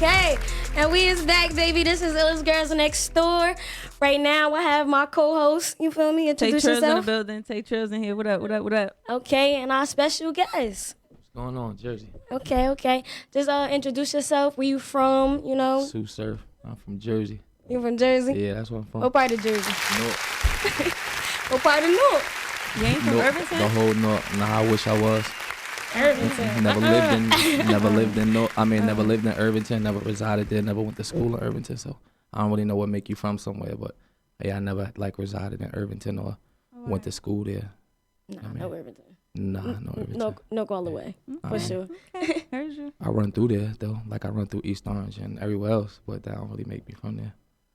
Okay, and we is back, baby. This is Illest Girls Next Door. Right now, I have my co-host. You feel me? Introduce Tay Trills yourself. in the building. Tay Trills in here. What up? What up? What up? Okay, and our special guest. What's going on, Jersey? Okay. Just introduce yourself. Where you from? You know. Sue Surf. I'm from Jersey. You from Jersey? Yeah, that's where I'm from. What part of Jersey? North. What part of North? You ain't from Irvington? The whole North. Nah, I wish I was. Irvington. Never lived in North. I mean, never lived in Irvington. Never resided there. Never went to school in Irvington. So I don't really know what make you from somewhere, but yeah, I never resided in Irvington or went to school there. No Irvington. Nah, no Irvington. No all the way. For sure. Okay. Heard you. I run through there though, like I run through East Orange and everywhere else, but that don't really make me from there.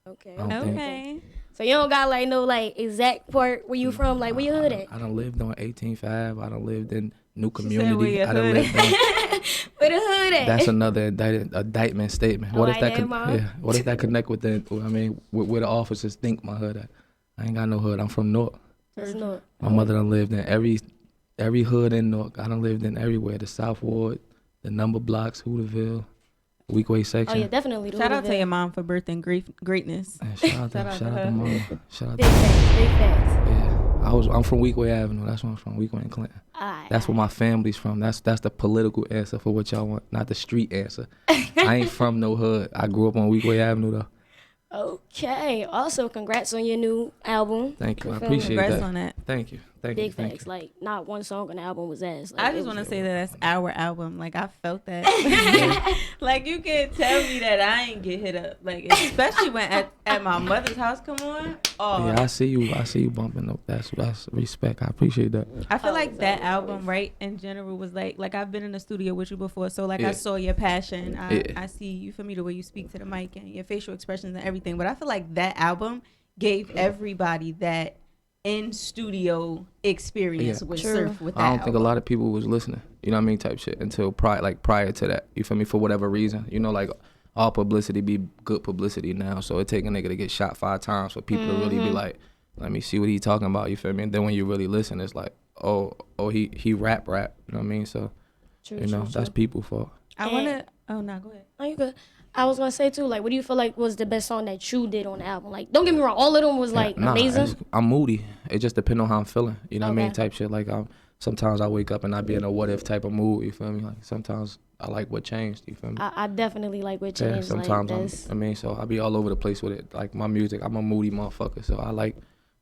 Okay. I don't think. Okay. So you don't got no exact part where you from, like where you hood at? I done lived on 18th Ave. I done lived in New She said where Community. your I done hood lived on. Where the hood at? That's another indictment statement. Oh, What if I that know. what if that connect with where the officers think my hood at? I ain't got no hood. I'm from North. That's North. My mother done lived in every hood in North. I done lived in everywhere. The South Ward, the number blocks, Hooterville, Weekway Oh section. yeah, definitely. Shout out to your mom for birthing greatness. And shout out Shout out to to her. mom. Shout out Big to facts. Big facts. yeah. I'm from Weekway Avenue. That's where I'm from. Weekway and Clinton. Alright. That's where my family's from. That's the political answer for what y'all want, not the street answer. I ain't from no hood. I grew up on Weekway Avenue though. Okay. Also, congrats on your new album. Thank you. I feel me? appreciate Congrats that. on that. Thank you. Big Thank facts. you. Like, not one song on the album was ass. Like, I it just was- want to say that that's our album. Like, I felt that. Like, you can't tell me that I ain't get hit up. Like, especially when at my mother's house come on. Oh, Yeah, I see you bumping up. That's respect. I appreciate that. I feel like that album, right, in general was like I've been in the studio with you before. So, like, I Yeah. saw your passion. Yeah. I see you, for me, the way you speak to the mic and your facial expressions and everything. But I feel like that album gave everybody that in studio experience Yeah. with True. Surf with that I don't think a album. lot of people was listening. You know what I mean? Type shit until prior to that. You feel me? For whatever reason, you know, like all publicity be good publicity now. So it take a nigga to get shot 5 times for people to really be like, let me see what he talking about. You feel me? And then when you really listen, it's like, oh, he rap. You know what I mean? So True, you know, true, that's true. people fault. I want to. Oh, no, go ahead. Oh, you good. I was gonna say too, like, what do you feel like was the best song that you did on the album? Like, don't get me wrong, all of them was like Nah, amazing. I'm moody. It just depends on how I'm feeling. You know what I mean? Okay. Type shit. Like sometimes I wake up and I be in a what if type of mood. You feel me? Like sometimes I like what changed. You feel me? I definitely like what Yeah, changed. sometimes like, that's, so I be all over the place with it. Like my music, I'm a moody motherfucker, so I like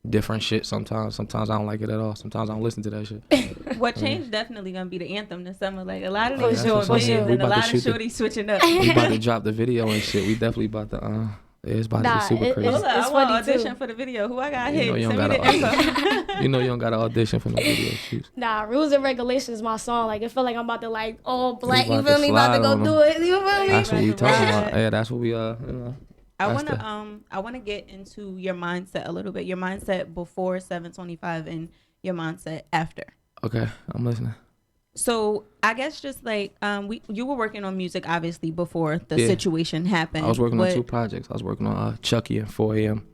different shit sometimes. Sometimes I don't like it at all. Sometimes I don't listen to that shit. What changed definitely gonna be the anthem this summer. Like a lot of For niggas sure, doing for sure. bands We and a about to lot of shoot the- shorties switching up. We about to drop the video and shit. We definitely about to it's about to Nah, be super it- crazy. Hold up, I It's want funny, audition too. for the video. Who I got You hit? know you Send don't me the gotta info. you know you don't gotta audition for no video shoots. nah, Rules and Regulations, my song. Like, it felt like I'm about to like all black. You about feel to me? About to slide go on 'em. do it. You feel me? That's what we about to talking ride. about. Yeah, that's what we you know. I That's wanna get into your mindset a little bit. Your mindset before 725 and your mindset after. Okay, I'm listening. So I guess just like you were working on music obviously before the Yeah. situation happened. I was working on but- 2 projects. I was working on Chucky and 4 a.m.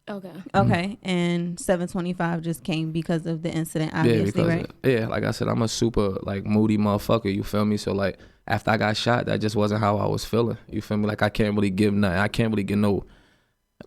Okay. Okay, and 725 just came because of the incident, Yeah, obviously, because right? like I said, I'm a super like moody motherfucker. You feel me? So like after I got shot, that just wasn't how I was feeling. You feel me? Like I can't really give nothing. I can't really get no.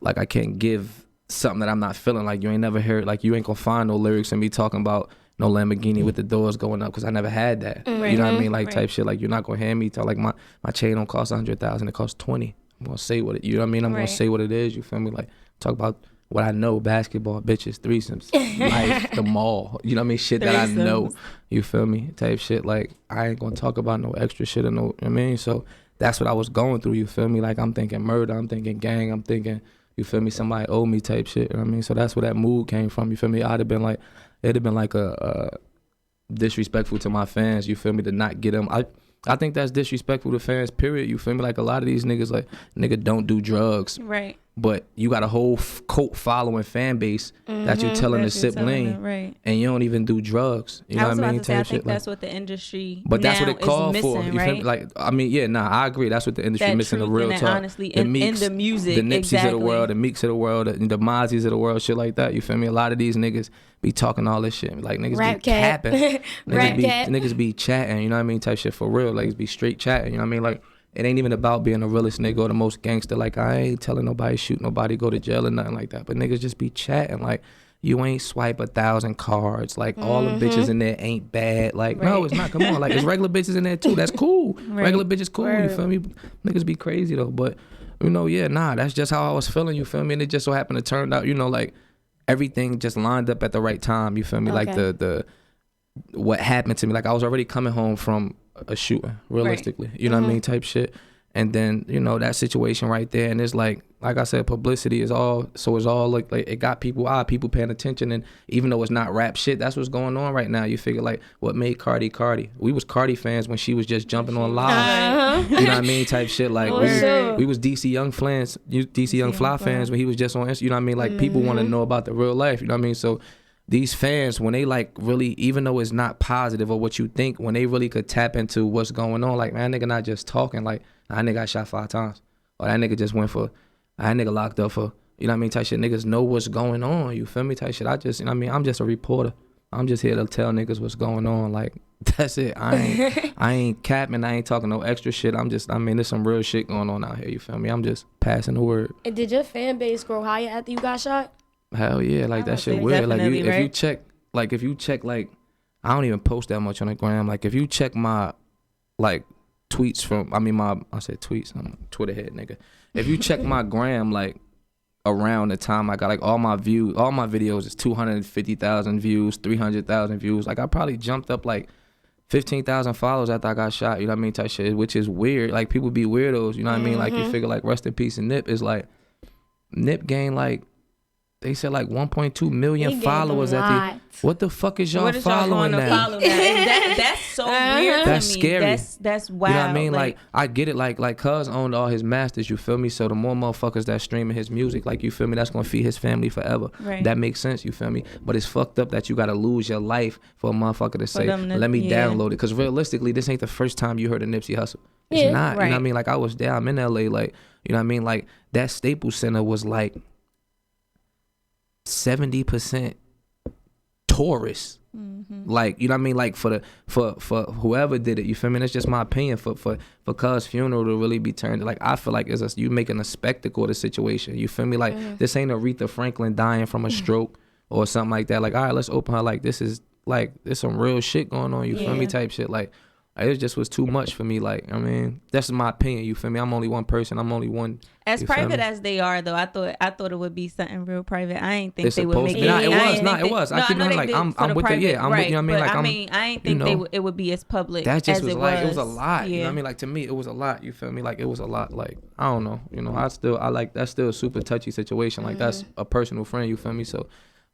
Like I can't give something that I'm not feeling. Like you ain't never heard. Like you ain't gonna find no lyrics in me talking about no Lamborghini with the doors going up because I never had that. You know what I mean? Like Right. type shit. Like you're not gonna hand me tell like my chain don't cost 100,000. It costs 20. I'm gonna say what it. You know what I mean? I'm Right. gonna say what it is. You feel me? Like talk about what I know: basketball, bitches, threesomes, life, the mall. You know what I mean? Shit that I know. Threesomes. You feel me? Type shit. Like I ain't gonna talk about no extra shit or no. You know what I mean? So that's what I was going through. You feel me? Like I'm thinking murder. I'm thinking gang. I'm thinking. You feel me? Somebody owe me type shit. You know what I mean? So that's where that mood came from. You feel me? It'd have been like a disrespectful to my fans. You feel me? To not get them. I think that's disrespectful to fans. Period. You feel me? Like a lot of these niggas, like nigga don't do drugs, Right. but you got a whole cult following fan base that you telling to That you're sip telling lean, them, right. and you don't even do drugs. You know I was what I about mean? to say, I Type think shit. Like, that's what the industry but that's now what it called is for. missing, You right? feel me? Like I mean, yeah, nah, I agree. That's what the industry That missing. The truth real and that talk. honesty the in Meeks, the music, the Nipseys exactly. of the world, the Meeks of the world, the Mozzys of the world, shit like that. You feel me? A lot of these niggas be talking all this shit. Like niggas Rap be cat. capping. Rap cat. Niggas be chatting. You know what I mean? Type shit for real. Like be straight chatting. You know what I mean? Like it ain't even about being the realest nigga or the most gangster. Like, I ain't telling nobody shoot nobody, go to jail or nothing like that. But niggas just be chatting like, you ain't swipe 1,000 cards. Like, all the bitches in there ain't bad. Like, no, it's not. Come on. Like, there's regular bitches in there too. That's cool. Regular bitches cool. You feel me? Niggas be crazy though. But, you know, yeah, nah, that's just how I was feeling. You feel me? And it just so happened to turn out, you know, like, everything just lined up at the right time. You feel me? Like, the what happened to me. Like, I was already coming home from a shooting, realistically. You know what I mean? Type shit. And then, you know, that situation right there, and it's like I said, publicity is all, so it's all like it got people paying attention. And even though it's not rap shit, that's what's going on right now. You figure, like, what made Cardi? We was Cardi fans when she was just jumping on live. You know what I mean? Type shit. Like, we was DC Young fans, DC Young Fly fans when he was just on Instagram. You know what I mean? Like, people want to know about the real life. You know what I mean? So these fans, when they like really, even though it's not positive or what you think, when they really could tap into what's going on, like, man, that nigga not just talking, like, that nigga got shot 5 times. Or that nigga just went for, that nigga locked up for, you know what I mean, type shit. Niggas know what's going on, you feel me, type shit. I just, you know what I mean, I'm just a reporter. I'm just here to tell niggas what's going on. Like, that's it. I ain't capping, I ain't talking no extra shit. I'm just, I mean, there's some real shit going on out here, you feel me? I'm just passing the word. And did your fan base grow higher after you got shot? Hell yeah, like, that shit weird. Like, if you check, like, I don't even post that much on the gram. Like, if you check my, like, tweets from, I said tweets, I'm a Twitter head nigga. If you check my gram, like, around the time I got, like, all my videos is 250,000 views, 300,000 views. Like, I probably jumped up, like, 15,000 followers after I got shot, you know what I mean, type shit, which is weird. Like, people be weirdos, you know what I mean? Like, you figure, like, rest in peace and Nip is like, Nip gained, like, they said like 1.2 million followers at the. What the fuck is y'all following now? That's so weird. That's to me. scary. That's wild. You know what I mean? Like, I get it. Like Cuz owned all his masters. You feel me? So the more motherfuckers that streaming his music, like, you feel me, that's gonna feed his family forever. Right. That makes sense. You feel me? But it's fucked up that you gotta lose your life for a motherfucker to say, let me download it. Because realistically, this ain't the first time you heard a Nipsey Hussle. It's not. Right. You know what I mean? Like, I was there. I'm in LA. Like, you know what I mean? Like, that Staples Center was like 70% tourists. Like, you know what I mean? Like, for whoever did it, you feel me? That's just my opinion. For Cuz funeral to really be turned, like, I feel like you making a spectacle of the situation. You feel me? Like, this ain't Aretha Franklin dying from a stroke or something like that. Like, all right, let's open her. Like, this is, like, there's some real shit going on. You feel me? Type shit. Like, it just was too much for me. Like, I mean, that's my opinion. You feel me? I'm only one person. I'm only one. As private as they are, though, I thought it would be something real private. I ain't think they would make it. It was. I keep like, I'm with it. Yeah, I'm with, you know what I mean? Like, I ain't think it would be as public. That just as was it like, was. it was a lot. Yeah. You know what I mean? Like, to me, it was a lot. You feel me? Like, it was a lot. Like, I don't know. You know, I like, that's still a super touchy situation. Like, that's a personal friend. You feel me? So.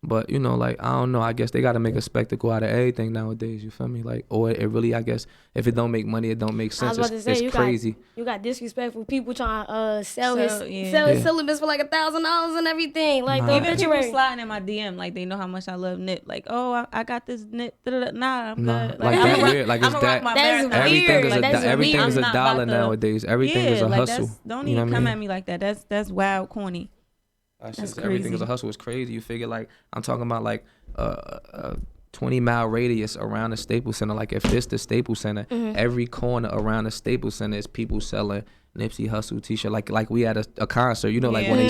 But, you know, like, I don't know. I guess they got to make a spectacle out of everything nowadays. You feel me? Like, or it really, I guess, if it don't make money, it don't make sense. It's crazy. You got disrespectful people trying to sell his syllabus for like $1,000 and everything. Like, even people sliding in my DM, like, they know how much I love Nip. Like, oh, I got this Nip. Nah, I'm good. Like, that weird. Like, it's that. That's weird. Everything is a dollar nowadays. Everything is a hustle. Don't even come at me like that. That's wild, corny. That's crazy. Everything is a hustle. It's crazy. You figure, like, I'm talking about, like, a 20-mile radius around the Staples Center. Like, if this the Staples Center, every corner around the Staples Center is people selling Nipsey Hussle t-shirt. Like we had a concert, you know, like when they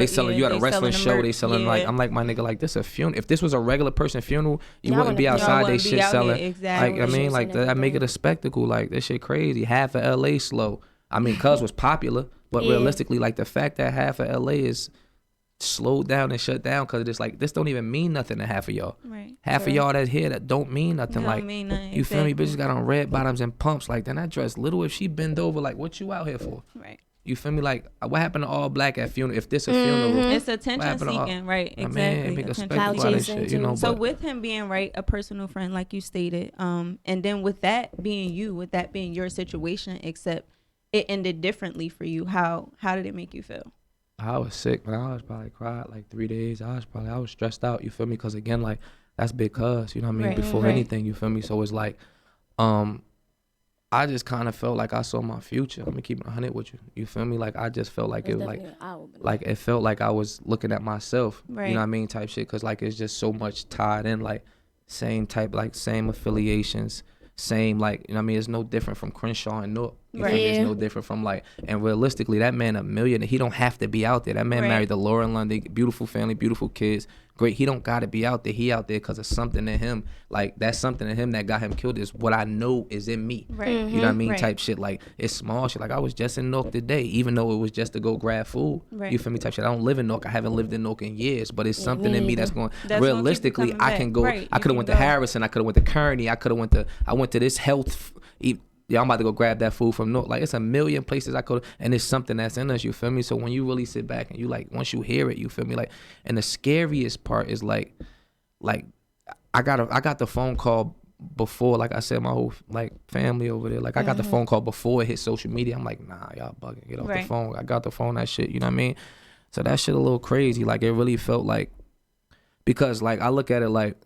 selling, you at a wrestling show, they selling, like, I'm like, my nigga, like, this a funeral. If this was a regular person funeral, you wouldn't be outside they shit selling. Exactly. Like, I mean, like, that make it a spectacle. Like, this shit crazy. Half of LA slow. I mean, Cuz was popular, but realistically, like, the fact that half of LA is slowed down and shut down because it's like, this don't even mean nothing to half of y'all. Right. Half of y'all that's here that don't mean nothing. Like, mean nothing. You feel me? Bitches got on red bottoms and pumps. Like, then that dress little. If she bend over, like, what you out here for? Right. You feel me? Like, what happened to all black at funeral? If this a funeral, it's attention seeking, right? Exactly. I mean, make a spectacle out of shit, you know. So with him being a personal friend, like you stated, and then with that being your situation, except it ended differently for you. How did it make you feel? I was sick, man. I was probably cried like 3 days. I was stressed out. You feel me? Because again, like, that's because, you know what I mean? Right, before anything, you feel me? So it's like, I just kind of felt like I saw my future. I'm gonna keep it 100 with you. You feel me? Like, I just felt like it was like it felt like I was looking at myself. Right. You know what I mean? Type shit. Cause like, it's just so much tied in, like, same type, like, same affiliations, same, like, you know what I mean? It's no different from Crenshaw and North. You feel me? It's Yeah. no different from like, and realistically, that man a millionaire. He don't have to be out there. That man Right. married to Lauren London, beautiful family, beautiful kids. Great. He don't gotta be out there. He out there because of something in him. Like that's something in him that got him killed is what I know is in me. Right. You know what I mean? Right. Type shit. Like it's small shit. Like I was just in Newark today, even though it was just to go grab food. Right. You feel me? Type shit. I don't live in Newark. I haven't lived in Newark in years, but it's something in me that's going. That's gonna keep you Realistically, coming I can back. go. Right, I you could have can went to go. Harrison. I could have went to Kearney. I went to this health. Yeah, I'm about to go grab that food from Newark. Like it's a million places I could, and it's something that's in us. You feel me? So when you really sit back and you like, once you hear it, you feel me? Like, and the scariest part is like I got the phone call before, like I said, my whole like family over there. Like I got the phone call before it hit social media. I'm like, nah, y'all bugging. Get off the Right. phone. I got the phone. That shit. You know what I mean? So that shit a little crazy. Like it really felt like, because like I look at it like,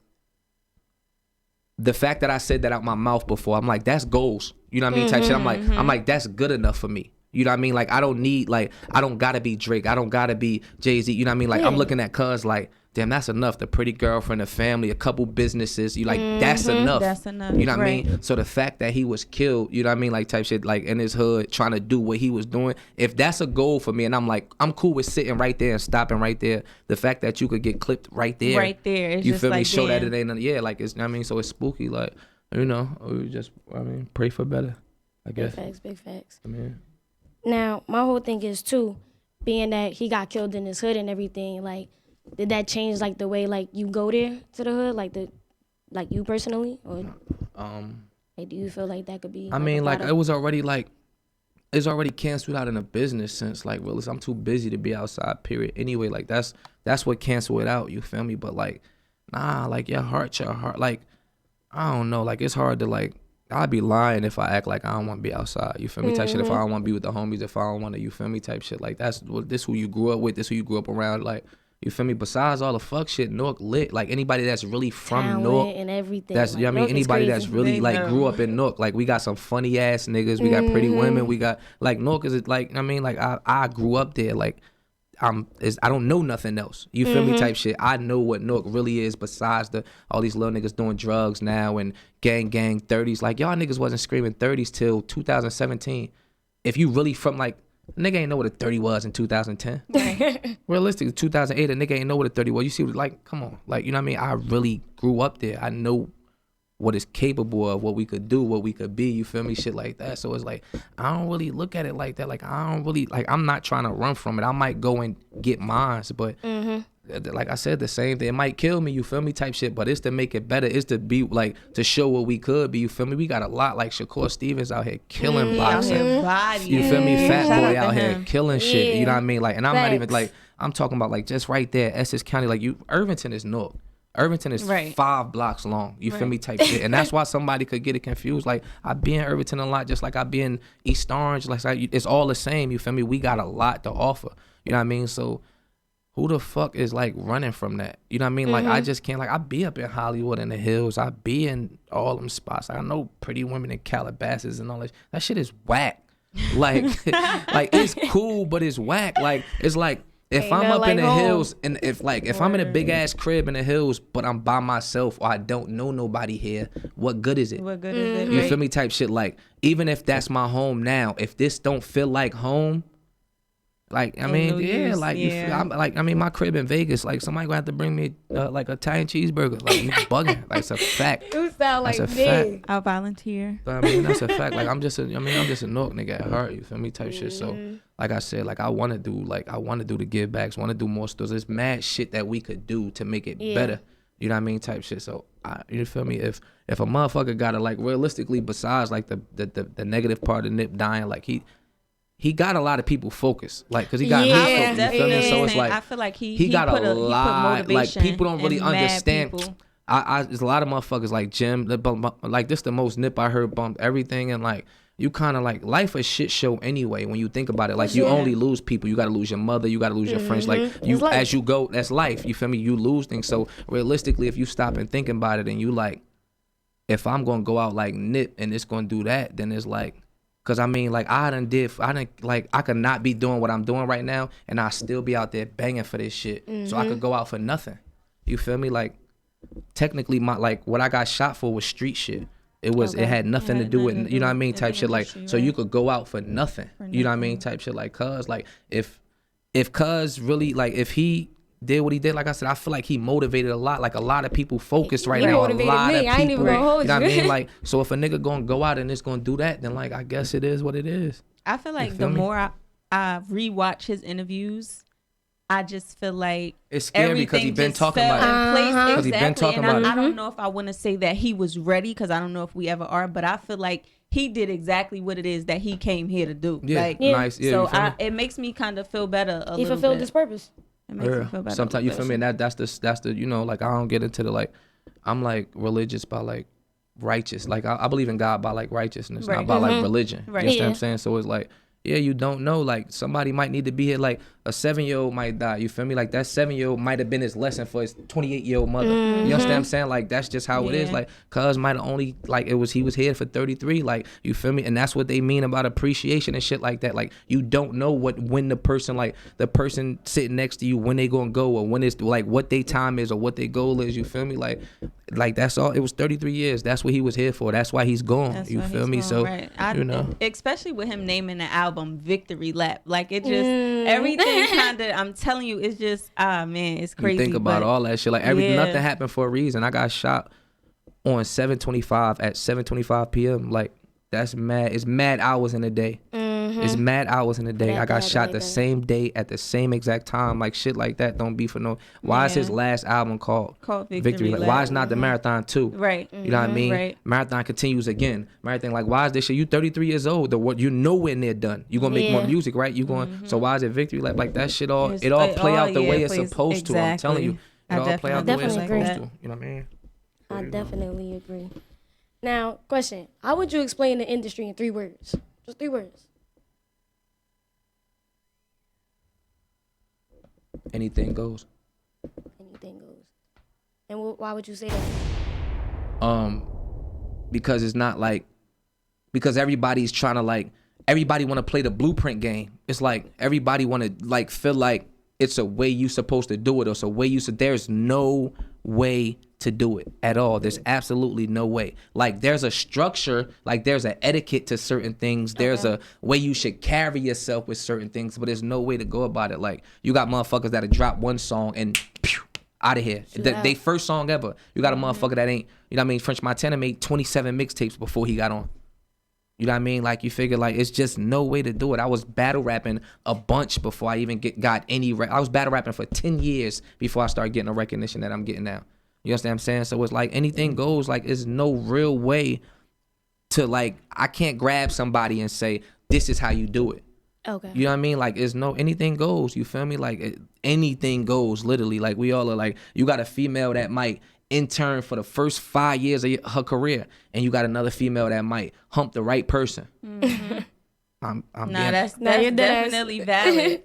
the fact that I said that out my mouth before, I'm like, that's goals. You know what I mean? Type shit. I'm like, that's good enough for me. You know what I mean? Like, I don't need, like, I don't gotta be Drake. I don't gotta be Jay-Z. You know what I mean? Like, I'm looking at cuz like, damn, that's enough. The pretty girlfriend, a family, a couple businesses. You like, that's enough. That's enough. You know what I Right. mean? So the fact that he was killed, you know what I mean? Like type shit, like in his hood, trying to do what he was doing. If that's a goal for me, and I'm like, I'm cool with sitting right there and stopping right there. The fact that you could get clipped right there. Right there. It's You just feel me? like, Show that damn. it ain't, yeah, like, it's, I mean, so it's spooky. Like, you know, we just, I mean, pray for better, I Big guess. facts, big facts. I mean, Now, my whole thing is too, being that he got killed in his hood and everything. Like, did that change like the way like you go there to the hood, like you personally, or like, do you feel like that could be? I mean, a like, part it of- was already like, it's already canceled out in a business sense. Like, well, I'm too busy to be outside, period. Anyway, like, that's what cancel it out, you feel me? But like, nah, like, your heart, like, I don't know, like, it's hard to like, I'd be lying if I act like I don't want to be outside. You feel me? Type shit. If I don't want to be with the homies, if I don't want to, you feel me? Type shit. Like that's what this who you grew up with. This who you grew up around. Like you feel me? Besides all the fuck shit, Newark lit. Like anybody that's really from talent Newark, and everything. that's like, you know what I mean. Newark is Anybody crazy. that's really They like know. grew up in Newark. Like we got some funny ass niggas. We got pretty women. We got like Newark is like I mean like I grew up there. Like I don't know nothing else. You feel me? Type shit. I know what Newark really is besides all these little niggas doing drugs now and gang 30s. Like y'all niggas wasn't screaming 30s till 2017. If you really from like nigga ain't know what a 30 was in 2010. Realistically, 2008 a nigga ain't know what a 30 was. You see what like come on. Like you know what I mean? I really grew up there. I know what is capable of, what we could do, what we could be, you feel me, shit like that. So it's like I don't really look at it like that. Like I don't really like I'm not trying to run from it. I might go and get mines, but like I said, the same thing. It might kill me, you feel me, type shit. But it's to make it better. It's to be like to show what we could be. You feel me? We got a lot like Shakur Stevens out here killing Out boxing. here bodying. You feel me? Fat Shout boy out out to here him. killing shit. You know what I mean? Like, and I'm not even Facts. like I'm talking about like just right there, Essex County. Like you, Irvington is Newark. Irvington is Right. 5 blocks long. You feel me? Type shit. And that's why somebody could get it confused. Like I be in Irvington a lot, just like I be in East Orange. Like it's all the same. You feel me? We got a lot to offer. You know what I mean? So who the fuck is like running from that? You know what I mean? Like I just can't. Like I be up in Hollywood in the hills. I be in all them spots. I know pretty women in Calabasas and all that. That shit is whack. Like, like it's cool, but it's whack. Like it's like. If Ain't I'm nothing up in like the home. hills and if I'm in a big ass crib in the hills, but I'm by myself or I don't know nobody here, what good is it? What good is it? You Right. feel me? Type shit. Like even if that's my home now, if this don't feel like home, like I Ain't mean, no yeah, use, like you feel, yeah. I'm like I mean, my crib in Vegas, like somebody gonna have to bring me like a Italian cheeseburger. Like you bugging? Like it's a fact. You sound like That's a me. fact. I'll volunteer. But I mean, that's a fact. Like I'm just a Newark nigga at heart. You feel me? Type shit. So, like I said, like I want to do the give backs. Want to do more stores. There's mad shit that we could do to make it Yeah. better. You know what I mean? Type shit. So, you feel me? If a motherfucker gotta like realistically, besides like the negative part of Nip dying, like he got a lot of people focused, like because he got Yeah. me focused. You feel me? So it's saying, like I feel like he got put a he put lot. Like motivation people don't really in mad understand. people. There's a lot of motherfuckers like Jim, like this the most Nip I heard bumped everything, and like you kind of like life a shit show anyway when you think about it. Like you Yeah. only lose people. You got to lose your mother. You got to lose your friends. Like you It's life. as you go, that's life. You feel me? You lose things. So realistically, if you stop and think about it, and you like, if I'm gonna go out like Nip and it's gonna do that, then it's like. Cause I mean, like I could not be doing what I'm doing right now, and I still be out there banging for this shit. So I could go out for nothing. You feel me? Like, technically, what I got shot for was street shit. It was it Okay. had nothing to Had do with, nothing to you know do what I mean, with type the shit. Like, industry, so you right. could go out for nothing. For You know what I mean, nothing. type shit. Like, cuz like if cuz really, like, if he did what he did, like I said, I feel like he motivated a lot. Like, a lot of people focused right He now. motivated A lot me. of people, I ain't even gonna hold you know what I you. mean? Like, so if a nigga gonna go out and it's gonna do that, then like I guess it is what it is. I feel like feel the me? more I rewatch his interviews, I just feel like It's scary because he everything been just talking fell about it. in place. 'Cause he been Exactly. talking And about it. I don't know if I want to say that he was ready, because I don't know if we ever are, but I feel like he did exactly what it is that he came here to do. Yeah, Like, Yeah. nice. Yeah, so you feel me? it makes me kind of feel better a He little fulfilled bit. his purpose. It makes me feel better. Sometimes a you little feel me, bit. and that's the you know, like I don't get into the like, I'm like religious by like righteous, like I believe in God by like righteousness, not Right. by like religion. Right. You understand what Yeah. I'm saying? So it's like, yeah, you don't know, like somebody might need to be here, like a 7-year-old might die, you feel me? Like that 7-year-old might have been his lesson for his 28-year-old mother. You understand what I'm saying? Like that's just how it is. Yeah. Like cuz might have only, like he was here for 33, like you feel me? And that's what they mean about appreciation and shit like that. Like you don't know when the person, like the person sitting next to you, when they gonna go, or when it's like what their time is or what their goal is, you feel me? Like that's all. It was 33 years. That's what he was here for. That's why he's gone. That's you why feel he's me? gone, So right. you know. Especially with him naming the album Victory Lap, like it just everything kind of. I'm telling you, it's just man, it's crazy. You think about but all that shit. Like everything, yeah. nothing happened for a reason. I got shot on 7:25 at 7:25 p.m. Like that's mad. It's mad hours in a day. It's mad hours in a day. that I got bad shot like the that. same day at the same exact time. Like shit like that don't be for no. Why is his Yeah. last album called Victory Like, Lap. why is not the Marathon 2? Right. You know what I mean? Right. Marathon continues again. Marathon, like, why is this shit? You 33 years old. What you nowhere near done. You gonna make more Yeah. music, right? You going. So why is it Victory Lap? Like that shit all. It's- It all it play all, out the yeah, way it it's plays- supposed to. I'm telling you. It exactly. all play out the way it's definitely supposed agree. to. You know what I mean? I definitely agree. Now, question: how would you explain the industry in 3 words? Just 3 words. Anything goes. Anything goes. And why would you say that? Because it's not like, because everybody's trying to like, everybody want to play the blueprint game. It's like everybody want to like feel like it's a way you supposed to do it, or it's a way there's no way to do it at all. There's absolutely no way. Like there's a structure, like there's an etiquette to certain things. There's a way you should carry yourself with certain things, but there's no way to go about it. Like you got motherfuckers that'll drop one song and out of here. They first song ever. You got a motherfucker that ain't, you know what I mean? French Montana made 27 mixtapes before he got on. You know what I mean? Like you figure like it's just no way to do it. I was battle rapping a bunch before I even got any. I was battle rapping for 10 years before I started getting the recognition that I'm getting now. You understand what I'm saying? So it's like anything goes. Like there's no real way to like, I can't grab somebody and say, this is how you do it. Okay. You know what I mean? Like, it's no, anything goes. You feel me? Like, anything goes, literally. Like, we all are like, you got a female that might intern for the first 5 years of her career, and you got another female that might hump the right person. I'm No, being, that's you're dead ass. definitely valid.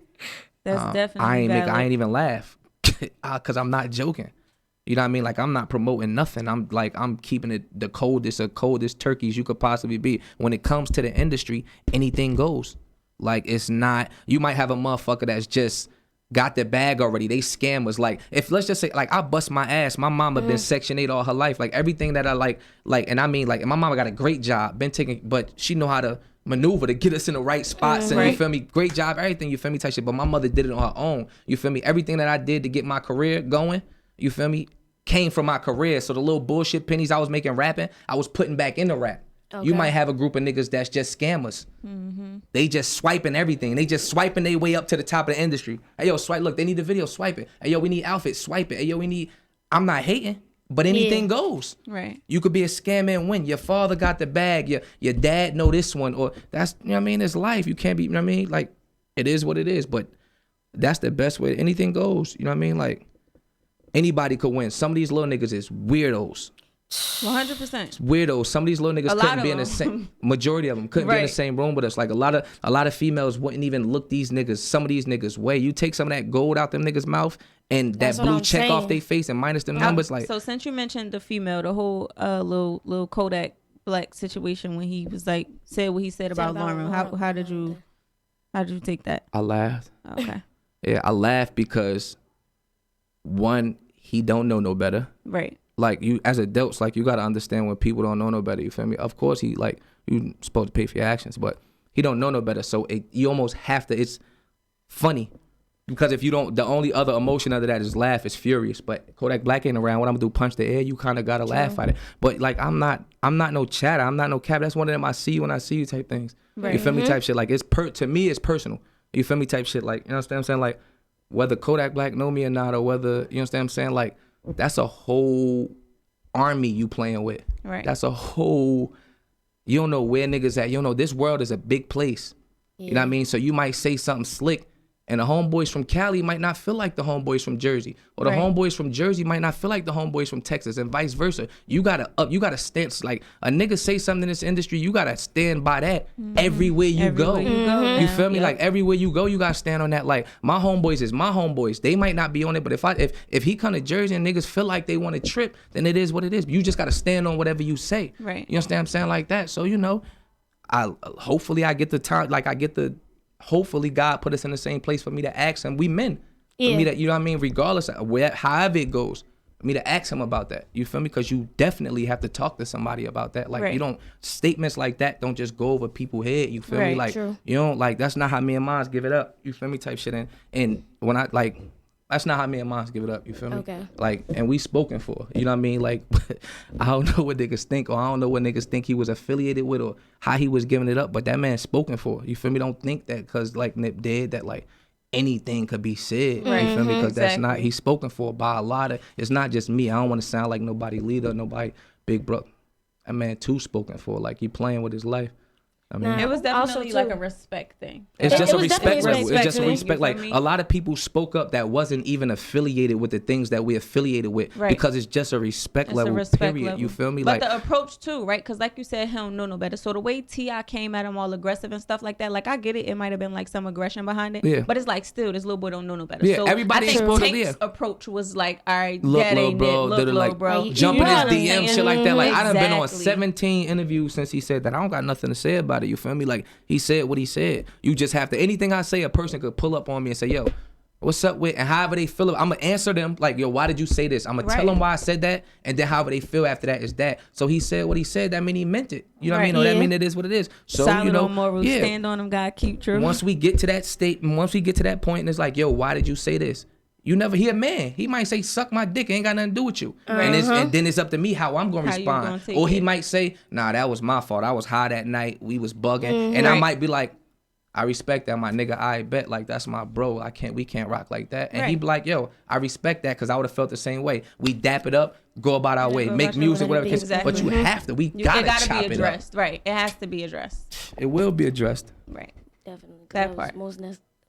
That's definitely valid. I ain't even laugh because I'm not joking. You know what I mean? Like, I'm not promoting nothing. I'm keeping it the coldest turkeys you could possibly be. When it comes to the industry, anything goes. Like, it's not, you might have a motherfucker that's just got the bag already. They scammers. Like, if let's just say, like, I bust my ass. My mama been Section 8 all her life. Like, everything that I like, and I mean, like, my mama got a great job, been taking, but she know how to maneuver to get us in the right spots. And you feel me? Great job, everything, you feel me? Type shit. But my mother did it on her own. You feel me? Everything that I did to get my career going, you feel me, came from my career. So the little bullshit pennies I was making rapping, I was putting back into rap. Okay. You might have a group of niggas that's just scammers. They just swiping everything. They just swiping their way up to the top of the industry. Hey, yo, swipe. Look, they need the video. Swipe it. Hey, yo, we need outfits. Swipe it. Hey, yo, we need. I'm not hating, but anything goes. Right. You could be a scammer and win. Your father got the bag. Your dad know this one. Or that's, you know what I mean? It's life. You can't be, you know what I mean? Like, it is what it is. But that's the best way. Anything goes. You know what I mean? Like, anybody could win. Some of these little niggas is weirdos. 100%. Weirdos. Some of these little niggas A lot couldn't of be in the them. same. Majority of them couldn't be in the Right. same room with us. Like a lot of females wouldn't even look these niggas. Some of these niggas way. You take some of that gold out them niggas' mouth and That's that what blue I'm check off saying. their face and minus them numbers. Like So since you mentioned the female, the whole little Kodak Black situation when he was like said what he said about Lauren, how did you take that? I laughed. Okay. Yeah, I laughed because one, he don't know no better. Right. like you as adults, like you gotta understand when people don't know no better. You feel me? Of course, he like you supposed to pay for your actions, but he don't know no better. So you almost have to. It's funny because if you don't, the only other emotion under that is laugh. Is furious. But Kodak Black ain't around. What I'm gonna do? Punch the air? You kind of gotta laugh at it. But like I'm not no chatter. I'm not no cap. That's one of them I see you when I see you type things. Right. You feel me? Type shit. Like it's to me it's personal. You feel me? Type shit. Like you know what I'm saying? Like whether Kodak Black know me or not, or whether you know what I'm saying? Like that's a whole army you playing with. Right. That's a whole. You don't know where niggas at. You don't know this world is a big place. Yeah. You know what I mean? So you might say something slick, and the homeboys from Cali might not feel like the homeboys from Jersey, or the Right. homeboys from Jersey might not feel like the homeboys from Texas, and vice versa. You gotta stand like a nigga say something in this industry. You gotta stand by that everywhere you go. Everywhere you go, You man. feel me? Yep. Like everywhere you go, you gotta stand on that. Like my homeboys is my homeboys. They might not be on it, but if he come to Jersey and niggas feel like they want to trip, then it is what it is. You just gotta stand on whatever you say. Right. You understand what I'm saying? Like that. So you know, hopefully I get the time. Like hopefully God put us in the same place for me to ask him. We men. For Yeah. me to, you know what I mean? Regardless of however it goes, for me to ask him about that. You feel me? Because you definitely have to talk to somebody about that. Like Right. you don't, statements like that don't just go over people's head. You feel me? Right. Like True. you don't, like that's not how me and mines give it up. You feel me? Type shit. And when I like, that's not how me and mines give it up. You feel me? Okay. Like, and we spoken for. You know what I mean? Like, I don't know what niggas think, or I don't know what niggas think he was affiliated with, or how he was giving it up. But that man spoken for. You feel me? Don't think that because like Nip dead that like anything could be said. Right. You feel me? Because that's not. Exactly. He's spoken for by a lot of. It's not just me. I don't want to sound like nobody leader, nobody big bro. That man too spoken for. Like he playing with his life. I mean, Nah. It was Also, definitely like too- a respect thing. it's It- just it a was definitely respect a level. It's respect just a thing. respect. You Like feel me? a lot of people spoke up that wasn't even affiliated with the things that we affiliated with, Right. because it's just a respect It's level. a respect period. level. You feel me? But Like the approach too, right? Because like you said, he don't know no better. So the way T.I. came at him all aggressive and stuff like that, like I get it. It might have been like some aggression behind it. Yeah. But it's like still, this little boy don't know no better. Yeah, So everybody I ain't think supposed to Tank's be. approach was like, all right, look, that little ain't bro, it. Look, did it little like bro. Like, jumping You know his what I'm DM, saying? shit like that. Like I done been on Exactly. 17 interviews since he said that. I don't got nothing to say about it. You feel me? Like he said what he said. You just have to. Anything I say, a person could pull up on me and say, "Yo, what's up with?" And however they feel, I'm gonna answer them like, "Yo, why did you say this?" I'm gonna tell Right. them why I said that, and then however they feel after that is that. So he said what he said. That mean he meant it. You know what I mean? Right. Or that Yeah. mean it is what it is. So Solid you know, on morals, yeah. stand on them, God keep true. Once we get to that state, and once we get to that point, and it's like, yo, why did you say this? You never hear a man. He might say, "Suck my dick." It ain't got nothing to do with you. And then it's up to me how I'm gonna How you respond. gonna take Or he it. might say, "Nah, that was my fault. I was high that night. We was bugging." And I Right. might be like, "I respect that, my nigga. I bet like that's my bro. We can't rock like that." And he Right. be like, "Yo, I respect that because I would have felt the same way. We dap it up, go about our way, go make about your music, way. whatever. Exactly. But you have to. We It gotta gotta chop be it up. addressed, right? It has to be addressed, It will be addressed. right? Definitely. 'Cause That was part. most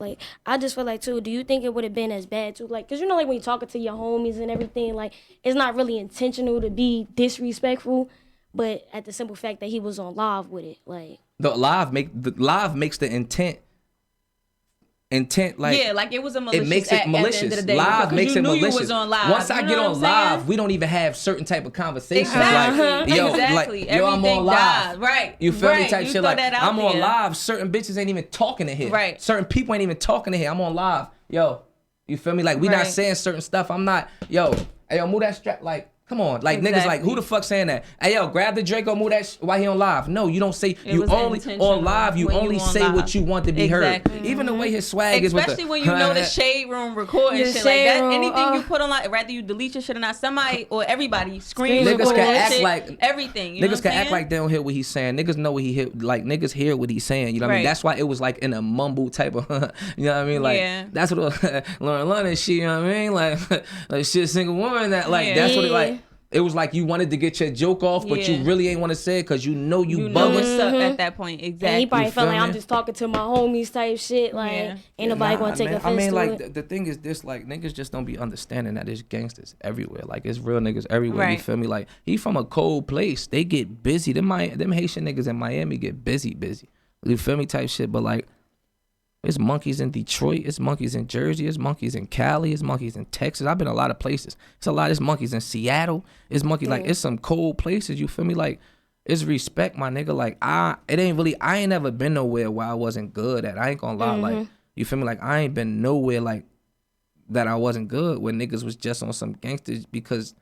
like I just feel like too. Do you think it would have been as bad too? Like, cause you know, like when you're talking to your homies and everything, like it's not really intentional to be disrespectful, but at the simple fact that he was on live with it, like The live makes the intent like Yeah, like it was a malicious it makes it act at the end malicious. of the day, Live because makes you it knew malicious. You was on live. Once I You get know on what I'm live, saying? we don't even have certain type of conversations. Exactly. Like, yo, Exactly. like, yo, I'm Everything on live. died. Right. You feel me? Right. Type You shit throw like that out I'm on there. live. Certain bitches ain't even talking to here. Right. Certain people ain't even talking to here. I'm on live. Yo, you feel me? Like we not Right. saying certain stuff. I'm not. Yo, hey, yo, move that strap. Like, come on. Like niggas, like who the fuck saying that? Hey, yo, grab the Draco, move that while he on live. No, you don't say. It You was only intentional on live. You when you only on say live. what you want to be Exactly. heard. Even the way his swag is with Especially the. when you know the shade room recording The shit like shade that. room, Anything you put on, like, rather you delete your shit or not, somebody or everybody screen Niggas record can that act shit, like- everything. You know Niggas what can I'm act saying? like they don't hear what he's saying. Niggas know what he hear. Like niggas hear what he's saying. You know what I mean? Right. That's why it was like in a mumble type of. You know what I mean? Like Yeah. that's what Lauren London shit. You know what I mean? Like she a single woman that like Yeah. that's what it Yeah. like. It was like you wanted to get your joke off, but you Yeah. really ain't want to say it because you know you You know bugging. what's up at that point. and Exactly. he probably felt feel like I'm me? just talking to my homies type shit. Like Yeah. ain't nobody gonna take man. offense I mean, to like it. the thing is this, like niggas just don't be understanding that there's gangsters everywhere. Like it's real niggas everywhere. You Right. feel me? Like he from a cold place. They get busy. Them Haitian niggas in Miami get busy. You feel me? Type shit. But like, it's monkeys in Detroit. It's monkeys in Jersey. It's monkeys in Cali. It's monkeys in Texas. I've been a lot of places. It's a lot. It's monkeys in Seattle. It's monkeys like it's some cold places. You feel me? Like it's respect, my nigga. Like I ain't never been nowhere where I wasn't good at. I ain't gonna lie. Like you feel me? Like I ain't been nowhere like that I wasn't good when niggas was just on some gangsters because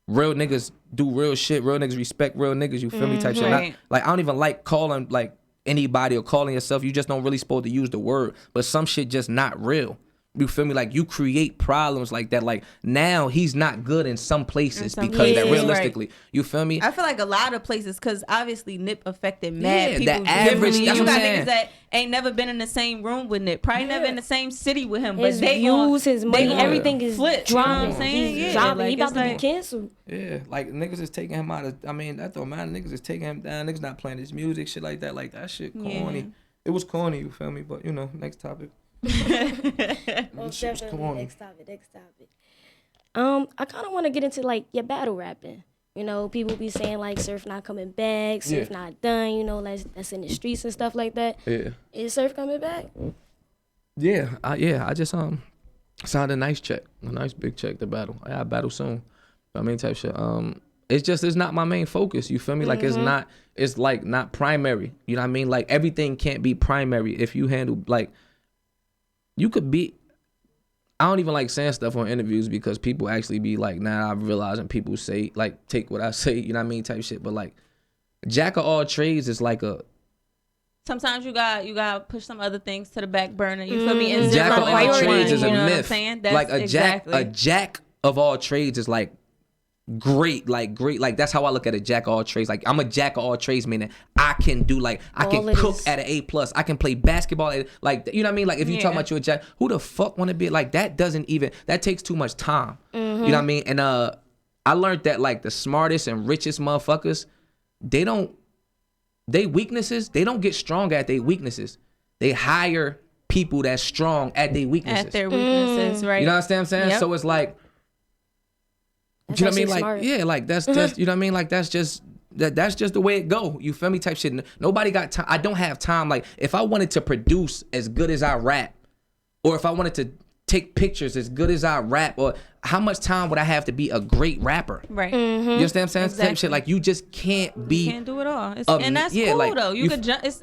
real niggas do real shit. Real niggas respect real niggas. You feel me? Type shit. Right. Not, like I don't even like calling like anybody or calling yourself. You just don't really supposed to use the word. But some shit just not real. You feel me? Like you create problems like that. Like now he's not good in some places because that realistically, you feel me? I feel like a lot of places, because obviously Nip affected mad Yeah, people. the average- differently. that's You what I'm got saying. niggas that ain't never been in the same room with Nip, probably never in the same city with him, but His they views, gon- his they money, gon' everything is flip, you know what I'm dropping. saying? He's Yeah, dropping. like, He about it's to be like- canceled. Yeah, like niggas is taking him out of. I mean, that don't matter. Niggas is taking him down. Niggas not playing his music, shit like that. Like that shit corny. Yeah. It was corny. You feel me? But you know, next topic. Most shit was definitely. corny. Next topic. I kind of want to get into like your battle rapping. You know, people be saying like Surf not coming back, Surf Yeah. not done. You know, that's in the streets and stuff like that. Yeah. Is Surf coming back? Yeah. I just signed a nice check, a nice big check to battle. I battle soon. I mean, type shit. It's not my main focus. You feel me? Like it's like not primary. You know what I mean? Like everything can't be primary if you handle like you could be. I don't even like saying stuff on interviews because people actually be like, nah, I'm realizing people say like take what I say, you know what I mean, type shit. But like jack of all trades is like a Sometimes you got push some other things to the back burner. You feel me? And jack zero of in all one, trades is a you know what I'm myth. saying? That's Like a exactly. jack of all trades is like great. Like that's how I look at a jack of all trades. Like I'm a jack of all trades, meaning I can do like I All can it cook is. at an A+. I can play basketball at, like you know what I mean. Like if you Yeah. talking about you a jack, who the fuck want to be like that? Doesn't even that takes too much time. You know what I mean? And I learned that like the smartest and richest motherfuckers, they weaknesses, they don't get strong at their weaknesses. They hire people that's strong at their weaknesses. At their weaknesses, right? You know what I'm saying? Yep. So it's like, That's you know what I mean? actually Like, smart. yeah, like that's just, you know what I mean? Like that's just the way it go. You feel me? Type shit. Nobody got time. I don't have time. Like if I wanted to produce as good as I rap, or if I wanted to take pictures as good as I rap, or how much time would I have to be a great rapper? Right. You understand what I'm saying? Exactly. Type shit. Like you just can't be. Can't do it all. Um, And that's yeah, cool like, though. You you could f- it's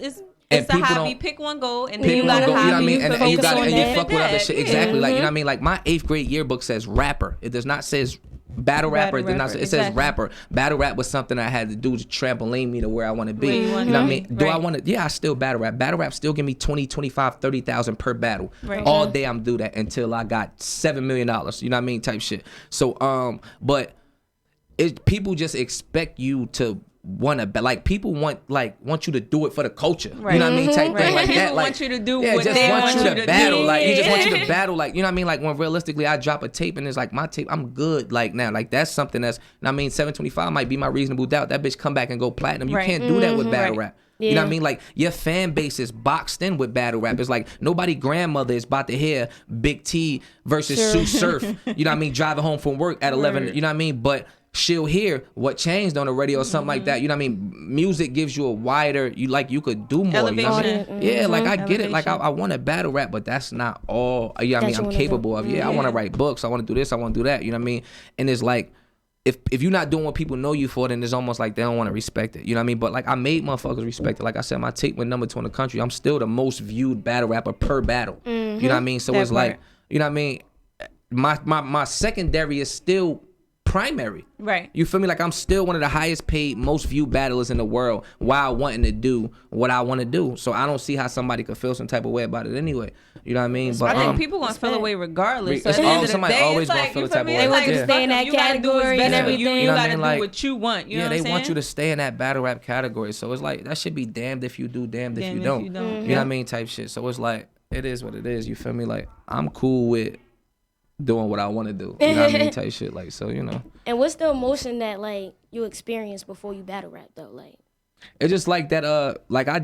and it's a people hobby. don't- Pick one goal, and then Pick you one got a go, you hobby. know what I mean? You And can you focus got on and you that. fuck with other shit. Yeah. Exactly. Like, you know what I mean? Like my 8th grade yearbook says rapper. It does not says battle rapper. It does not. rapper, It says exactly. rapper. Battle rap was something I had to do to trampoline me to where I want to be. Where you You wanna know what I be, mean? Do I right. want to? Yeah, I still battle rap. Battle rap still give me 20, 25, 30,000 per battle. Right. All day I'm do that until I got $7 million. You know what I mean? Type shit. So but people just expect you to want to like people want you to do it for the culture. You know what I mean? Type Right. thing like People that. Like want you to do yeah, what just they want you to battle. do. Like he just want you Yeah. to battle. Like you know what I mean? Like when realistically I drop a tape and it's like my tape, I'm good. Like now, like that's something that's. I mean, 725 might be my reasonable doubt. That bitch come back and go platinum. You Right. can't do that with battle Right. rap. You know what I Yeah. mean? Like your fan base is boxed in with battle rap. It's like nobody grandmother is about to hear Big T versus Sue Surf. You know what I mean? Driving home from work at 11. Word. You know what I mean? But she'll hear what changed on the radio or something like that. You know what I mean? Music gives you a wider. You could do more. You know what I mean? Elevation. Yeah, like I get it. Like Elevation. I want to battle rap, but that's not all. You know what I That mean? you I'm wanna do. capable of. Yeah, I want to write books. I want to do this. I want to do that. You know what I mean? And it's like. If you're not doing what people know you for, then it's almost like they don't want to respect it. You know what I mean? But like I made motherfuckers respect it. Like I said, my tape went #2 in the country. I'm still the most viewed battle rapper per battle. You know what I mean? So That it's like, part. you know what I mean? My secondary is still primary. Right. You feel me? Like I'm still one of the highest paid, most viewed battlers in the world while wanting to do what I want to do. So I don't see how somebody could feel some type of way about it anyway. You know what I mean? But I think people gonna feel away regardless. So It's at the all- end of the somebody day, always it's gonna like, feel you the type feel me? of way. It's They like, want you to fuck stay in it, that you gotta do what's category best and for you. everything. You You know what I gotta mean? do Like, what you want. You know yeah, what they I'm saying? want you to stay in that battle rap category. So it's like that should be damned if you do, damned if Damn you if don't. you don't. You know what I mean? Type shit. So it's like it is what it is. You feel me? Like I'm cool with doing what I want to do. You know what I mean? Type shit. Like so, you know. And what's the emotion that like you experienced before you battle rap though? Like It's just like that. Like I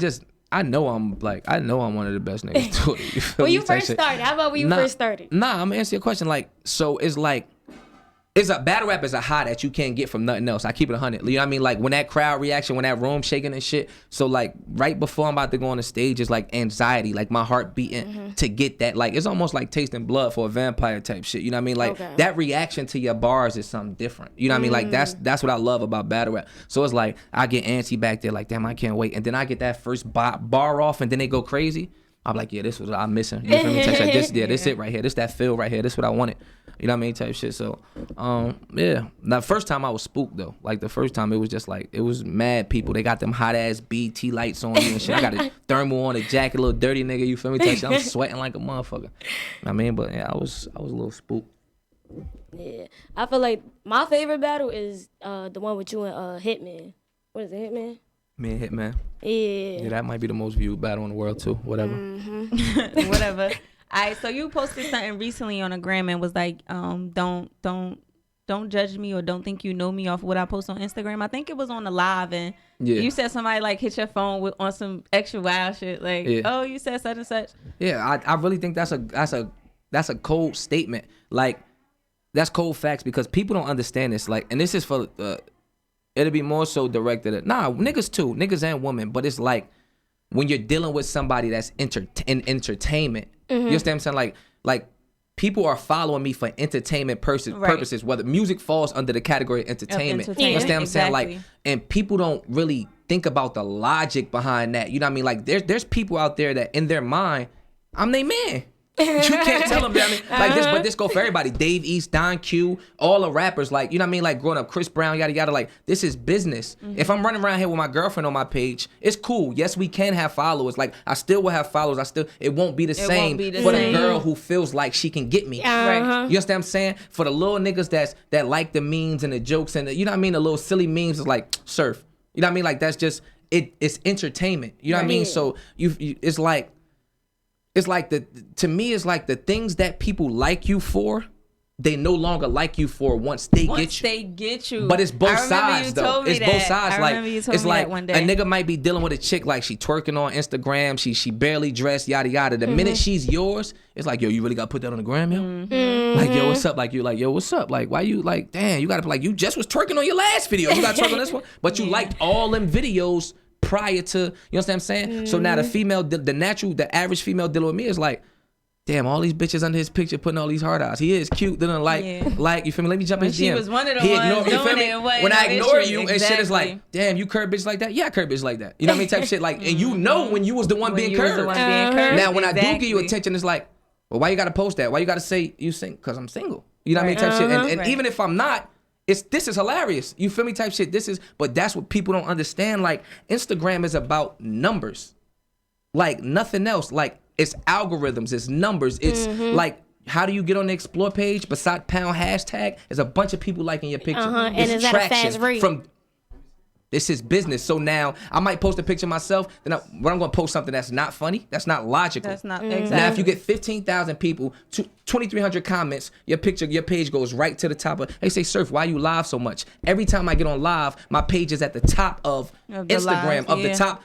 know I'm one of the best niggas to it. You feel when me? you Type first shit. started, how about when you first started? Nah, I'm gonna answer your question. Like, so it's like, it's a battle rap is a high that you can't get from nothing else. I keep it 100. You know what I mean? Like when that crowd reaction, when that room shaking and shit. So like right before I'm about to go on the stage, it's like anxiety, like my heart beating to get that. Like it's almost like tasting blood for a vampire type shit. You know what I mean? Like Okay. that reaction to your bars is something different. You know what I mean? Like that's what I love about battle rap. So it's like I get antsy back there, like damn, I can't wait, and then I get that first bar off, and then they go crazy. I'm like, yeah, this was what I'm missing. You feel me? Touch like this, yeah, this it right here. This that feel right here. This what I wanted. You know what I mean? Type shit. So, yeah. Now, first time I was spooked though. Like the first time it was just like, it was mad people. They got them hot ass BT lights on you and shit. I got a thermal on, a jacket, a little dirty nigga. You feel me? Type shit. I'm sweating like a motherfucker. I mean, but yeah, I was a little spooked. Yeah, I feel like my favorite battle is the one with you and Hitman. What is it, Hitman? Me and Hitman. Yeah. Yeah, that might be the most viewed battle in the world too. Whatever. Whatever. All right, so you posted something recently on a gram and was like, don't judge me or don't think you know me off what I post on Instagram. I think it was on the live, and you said somebody like hit your phone on some extra wild shit, like, oh, you said such and such. Yeah, I really think that's a cold statement. Like, that's cold facts because people don't understand this. Like, and this is for it'll be more so directed at niggas too, niggas and women. But it's like when you're dealing with somebody that's in entertainment. You understand what I'm saying? Like people are following me for entertainment purposes, whether music falls under the category of entertainment. You understand what I'm saying? Like, and people don't really think about the logic behind that. You know what I mean? Like there's people out there that in their mind, I'm their man. You can't tell them that. I mean, like this, but this go for everybody. Dave East, Don Q, all the rappers. Like, you know what I mean? Like growing up, Chris Brown, yada yada. Like, this is business. If I'm running around here with my girlfriend on my page, it's cool. Yes, we can have followers. Like, I still will have followers. It won't be the same for the girl who feels like she can get me. Right. You understand what I'm saying? For the little niggas that like the memes and the jokes and the, you know what I mean? The little silly memes is like surf. You know what I mean? Like that's just it's entertainment. You know what I mean? So it's like to me, it's like the things that people like you for, they no longer like you for once they get you. But it's both sides though. It's both sides. Like it's like a nigga might be dealing with a chick like she twerking on Instagram, she barely dressed, yada yada. The minute she's yours, it's like, yo, you really gotta put that on the gram, yo. Like, yo, what's up? Like you like, yo, what's up? Like, why you like, damn, you gotta like, you just was twerking on your last video. You gotta twerk on this one, but you liked all them videos prior to, you know what I'm saying? So now the average female dealing with me is like, damn, all these bitches under his picture putting all these hard eyes. He is cute, then like, you feel me? Let me jump in his DM. She was one of the ones doing it. When I ignore you and shit is like, damn, you curve bitches like that? Yeah, I curve bitches like that. You know what I mean? Type shit like, and you know when you was the one being curved. Now when I do give you attention, it's like, well, why you gotta post that? Why you gotta say you sing? Cause I'm single. You know what I mean? Type shit. And even if I'm not, this is hilarious. You feel me? Type shit. But that's what people don't understand. Like, Instagram is about numbers. Like, nothing else. Like, it's algorithms. It's numbers. It's like, how do you get on the explore page? Beside pound hashtag, there's a bunch of people liking your picture. And it's at a fast rate. This is business. So now I might post a picture myself. Then I'm going to post something that's not funny. That's not logical. That's not exactly. Now if you get 15,000 people, 2,300 comments, your page goes right to the top of. They say, Surf, why you live so much? Every time I get on live, my page is at the top of Instagram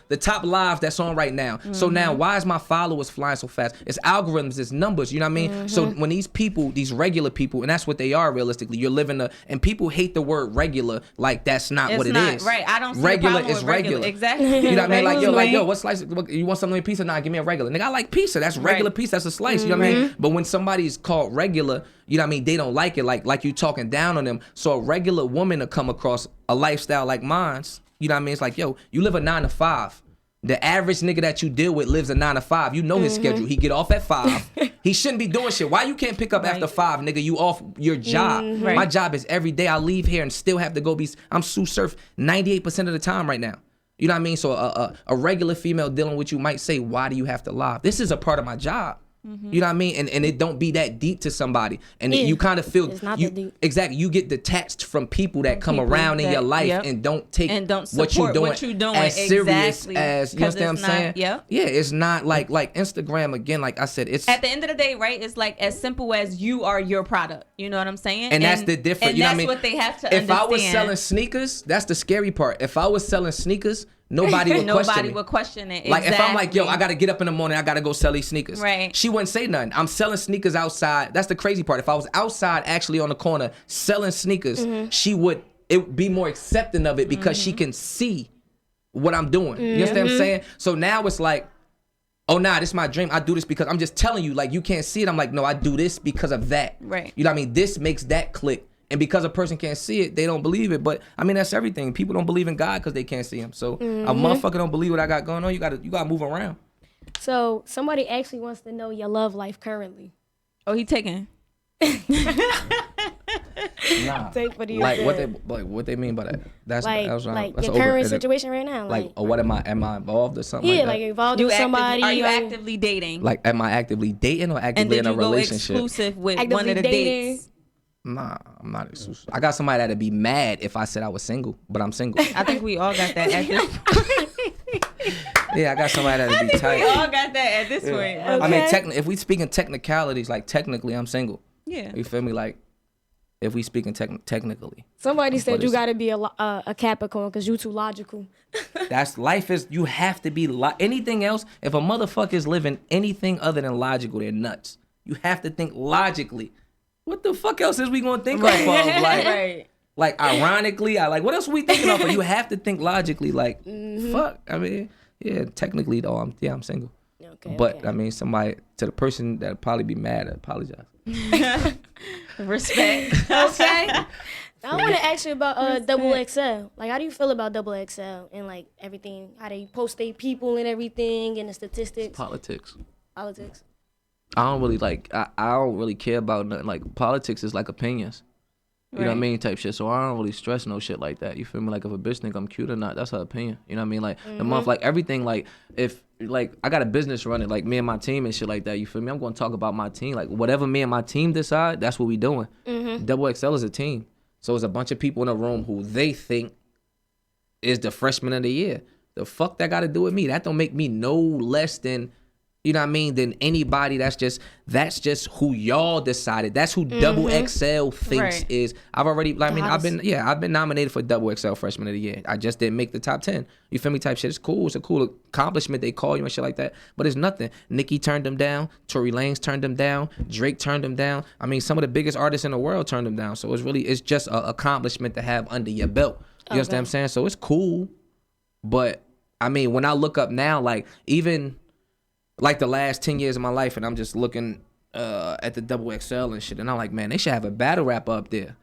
the top live that's on right now. So now why is my followers flying so fast? It's algorithms. It's numbers. You know what I mean? So when these people, these regular people, and that's what they are realistically, you're living and people hate the word regular like that's not what it is. Right. I don't see regular is regular. Exactly. You know what I mean? Like yo, what slice? You want something with pizza? Nah, give me a regular. Nigga, I like pizza. That's regular pizza. That's a slice. You know what I mean? But when somebody's called regular, you know what I mean? They don't like it. Like you talking down on them. So a regular woman to come across a lifestyle like mine's, you know what I mean? It's like, yo, you live a 9 to 5. The average nigga that you deal with lives a 9 to 5. You know his schedule. He get off at 5. He shouldn't be doing shit. Why you can't pick up after 5, nigga? You off your job. My job is every day I leave here and still have to go I'm Sue Surf 98% of the time right now. You know what I mean? So a regular female dealing with you might say, why do you have to lie? This is a part of my job. You know what I mean? And it don't be that deep to somebody. And you kind of feel it's not that deep. Exactly. You get detached from people that come around in your life and don't take what you're doing as serious as, you understand what I'm saying? Yeah, it's not like Instagram, again, like I said, it's at the end of the day, right? It's like as simple as you are your product. You know what I'm saying? And that's the difference. And you know that's what I mean? what they have to understand. If I was selling sneakers, that's the scary part. If I was selling sneakers, nobody would question it. Exactly. Like if I'm like, yo, I gotta get up in the morning, I gotta go sell these sneakers. Right. She wouldn't say nothing. I'm selling sneakers outside. That's the crazy part. If I was outside actually on the corner selling sneakers, it would be more accepting of it because she can see what I'm doing. You understand what I'm saying? So now it's like, oh nah, this is my dream. I do this because I'm just telling you, like you can't see it. I'm like, no, I do this because of that. Right. You know what I mean? This makes that click. And because a person can't see it, they don't believe it. But I mean, that's everything. People don't believe in God because they can't see him. So a motherfucker don't believe what I got going on. You gotta move around. So somebody actually wants to know your love life currently. Oh, he taking. Nah. Take for the Like what they mean by that? That's like that's your current situation right now. Like, or what am I involved or something? Yeah, like, like that? involved with somebody. Are you actively dating? Like, am I actively dating or and actively did in a you go relationship? exclusive with Actively one of the dating? dates? Nah, I'm not exclusive. I got somebody that'd be mad if I said I was single, but I'm single. I think we all got that at this point. Yeah, I got somebody that'd be tight. We all got that at this point. Okay. I mean, if we speaking technicalities, like technically, I'm single. Yeah. You feel me? Like, if we speaking technically, Somebody said But you it's- got to be a Capricorn because you too logical. that's life. Is you have to be anything else. If a motherfucker is living anything other than logical, they're nuts. You have to think logically. What the fuck else is we gonna think of? Like, Right. like ironically, what else are we thinking of? But you have to think logically. Like, fuck. I mean, yeah, technically though, I'm single. Okay. But okay. I mean, somebody to the person that'd probably be mad, I apologize. Respect. Okay. I want to ask you about Double XL. Like, how do you feel about Double XL and like everything? How they post their people and everything and the statistics, Politics. politics. I don't really like. I don't really care about nothing. Like, politics is like opinions. You know what I Right. mean, type shit. So I don't really stress no shit like that. You feel me? Like, if a bitch think I'm cute or not, that's her opinion. You know what I mean? Like the month, like everything. Like, if like I got a business running, like me and my team and shit like that. You feel me? I'm gonna talk about my team. Like, whatever me and my team decide, that's what we doing. Double XL is a team. So it's a bunch of people in a room who they think is the freshman of the year. The fuck that got to do with me? That don't make me no less than, you know what I mean, than anybody. That's just who y'all decided. That's who Double XL thinks Right. is. I've already, like, I mean, Hottest. I've been nominated for Double XL Freshman of the Year. I just didn't make the top 10. You feel me? Type shit. It's cool. It's a cool accomplishment. They call you and shit like that. But it's nothing. Nicki turned them down. Tory Lanez turned them down. Drake turned them down. I mean, some of the biggest artists in the world turned them down. So it's just an accomplishment to have under your belt. You understand what I'm saying? So it's cool. But I mean, when I look up now, like even like the last 10 years of my life, and I'm just looking at the Double XL and shit, and I'm like, man, they should have a battle rapper up there.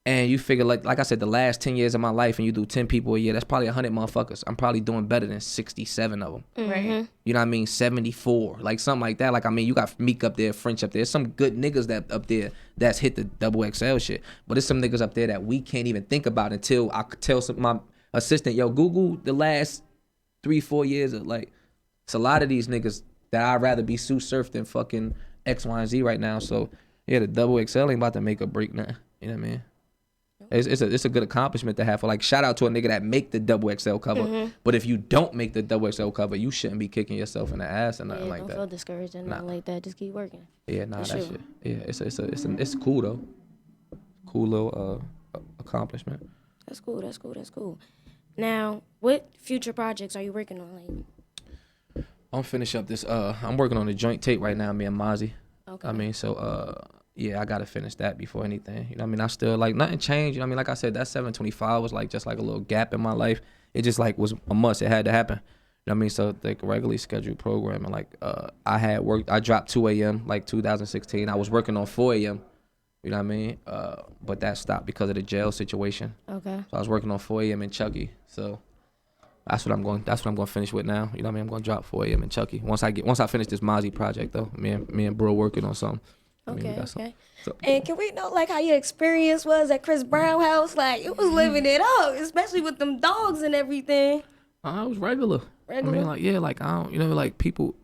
And you figure, like I said, the last 10 years of my life, and you do 10 people a year, that's probably 100 motherfuckers. I'm probably doing better than 67 of them. Right. You know what I mean? 74, like something like that. Like, I mean, you got Meek up there, French up there. There's some good niggas that up there that's hit the Double XL shit. But there's some niggas up there that we can't even think about until I could tell my assistant, yo, Google the last 3-4 years of, like, it's a lot of these niggas that I'd rather be Sue Surf than fucking X, Y, and Z right now. So yeah, the Double XL ain't about to make a break now. You know what I mean? It's a good accomplishment to have. For, like, shout out to a nigga that make the Double XL cover. But if you don't make the Double XL cover, you shouldn't be kicking yourself in the ass or nothing Yeah, like don't that. feel discouraged and nothing like that. Just keep working. Yeah, nah, For that sure. shit. Yeah, it's cool though. Cool little accomplishment. That's cool. That's cool. That's cool. Now, what future projects are you working on? Like, I'm finish up this. I'm working on a joint tape right now, me and Mozzie. okay. I mean, so yeah, I gotta finish that before anything. You know what I mean? I still, like, nothing changed. You know what I mean? Like I said, that 725 was like just like a little gap in my life. It just like was a must. It had to happen. You know what I mean? So like regularly scheduled programming. Like I had worked. I dropped 2 a.m. like 2016. I was working on 4 a.m. You know what I mean? But that stopped because of the jail situation. Okay. So I was working on 4 a.m. in Chucky. So that's what I'm going to finish with now. You know what I mean? I'm going to drop 4 a.m. in Chucky. Once I finish this Mozzie project though, me and bro working on something. I mean, we Okay. got some- Okay. so- And can we know like how your experience was at Chris Brown house? Like, it was living it up, especially with them dogs and everything. It was regular. Regular? I mean, like, yeah, like, I don't, you know, like, people.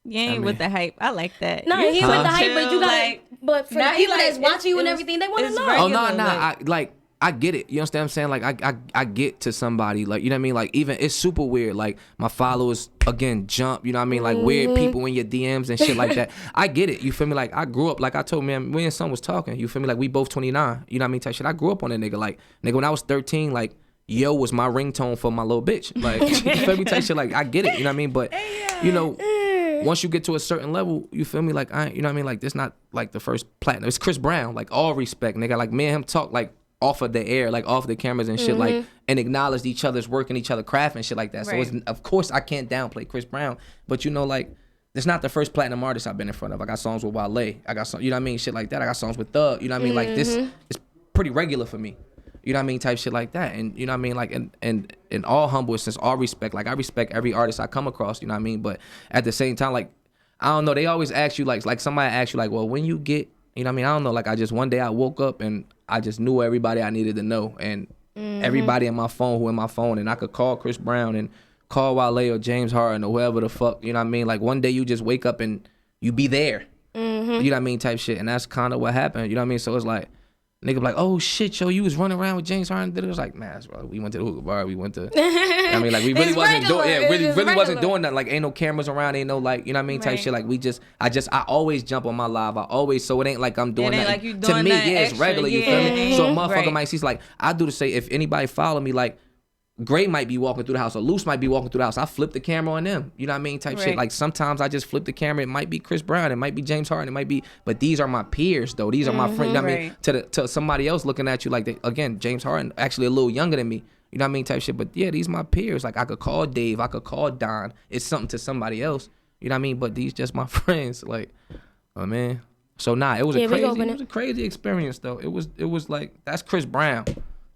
You ain't I with mean- the hype. I like that. No, You he so with the hype, but you chill, got like, but for Nah, the he people like- that's watching you and it was- everything, they want to it's know. regular. Oh, no, like- I get it. You understand what I'm saying? Like, I get to somebody, like, you know what I mean? Like, even, it's super weird. Like, my followers, again, jump, you know what I mean? Like, weird people in your DMs and shit like that. I get it. You feel me? Like, I grew up, like I told man, me and son was talking. You feel me? Like, we both 29. You know what I mean? Type shit. I grew up on that nigga. Like, nigga, when I was 13, like, yo was my ringtone for my little bitch. Like, you feel me? Type shit. Like, I get it. You know what I mean? But, you know, once you get to a certain level, you feel me? Like, you know what I mean? Like, this not like the first platinum. It's Chris Brown. Like, all respect, nigga. Like, me and him talk, like, off of the air, like, off the cameras and shit, like, and acknowledged each other's work and each other craft and shit like that. So, Right. it's, of course, I can't downplay Chris Brown. But, you know, like, it's not the first platinum artist I've been in front of. I got songs with Wale. I got some, you know what I mean? Shit like that. I got songs with Thug. You know what I mean? Like, this is pretty regular for me. You know what I mean? Type shit like that. And you know what I mean? Like, and in all humbleness, all respect, like, I respect every artist I come across, you know what I mean? But at the same time, like, I don't know, they always ask you, like somebody asks you, like, well, when you get you know what I mean? I don't know. Like I just one day I woke up and I just knew everybody I needed to know, and everybody in my phone who in my phone, and I could call Chris Brown and call Wale or James Harden or whoever the fuck. You know what I mean? Like one day you just wake up and you be there. You know what I mean? Type shit, and that's kind of what happened. You know what I mean? So it's like. Nigga be like, oh shit, yo, you was running around with James Harden. It was like, man, bro, we went to the hookah bar. We went to, I mean, like, we really wasn't doing, really wasn't doing nothing. Like, ain't no cameras around, ain't no, like, you know what I mean, type shit. Like, I always jump on my live. I always, so it ain't like I'm doing that. Like you to doing me, that it's extra, regular, you feel me? So a motherfucker right. might see, like, I do the same. If anybody follow me, like, Gray might be walking through the house or Luce might be walking through the house. I flip the camera on them. You know what I mean? Type shit. Like sometimes I just flip the camera. It might be Chris Brown. It might be James Harden. It might be, but these are my peers though. These are my friends. You know what I mean? To somebody else looking at you like, again, James Harden, actually a little younger than me. You know what I mean? Type shit. But yeah, these my peers. Like I could call Dave. I could call Don. It's something to somebody else. You know what I mean? But these just my friends. Like, oh man. So it was a crazy experience though. It was like, that's Chris Brown.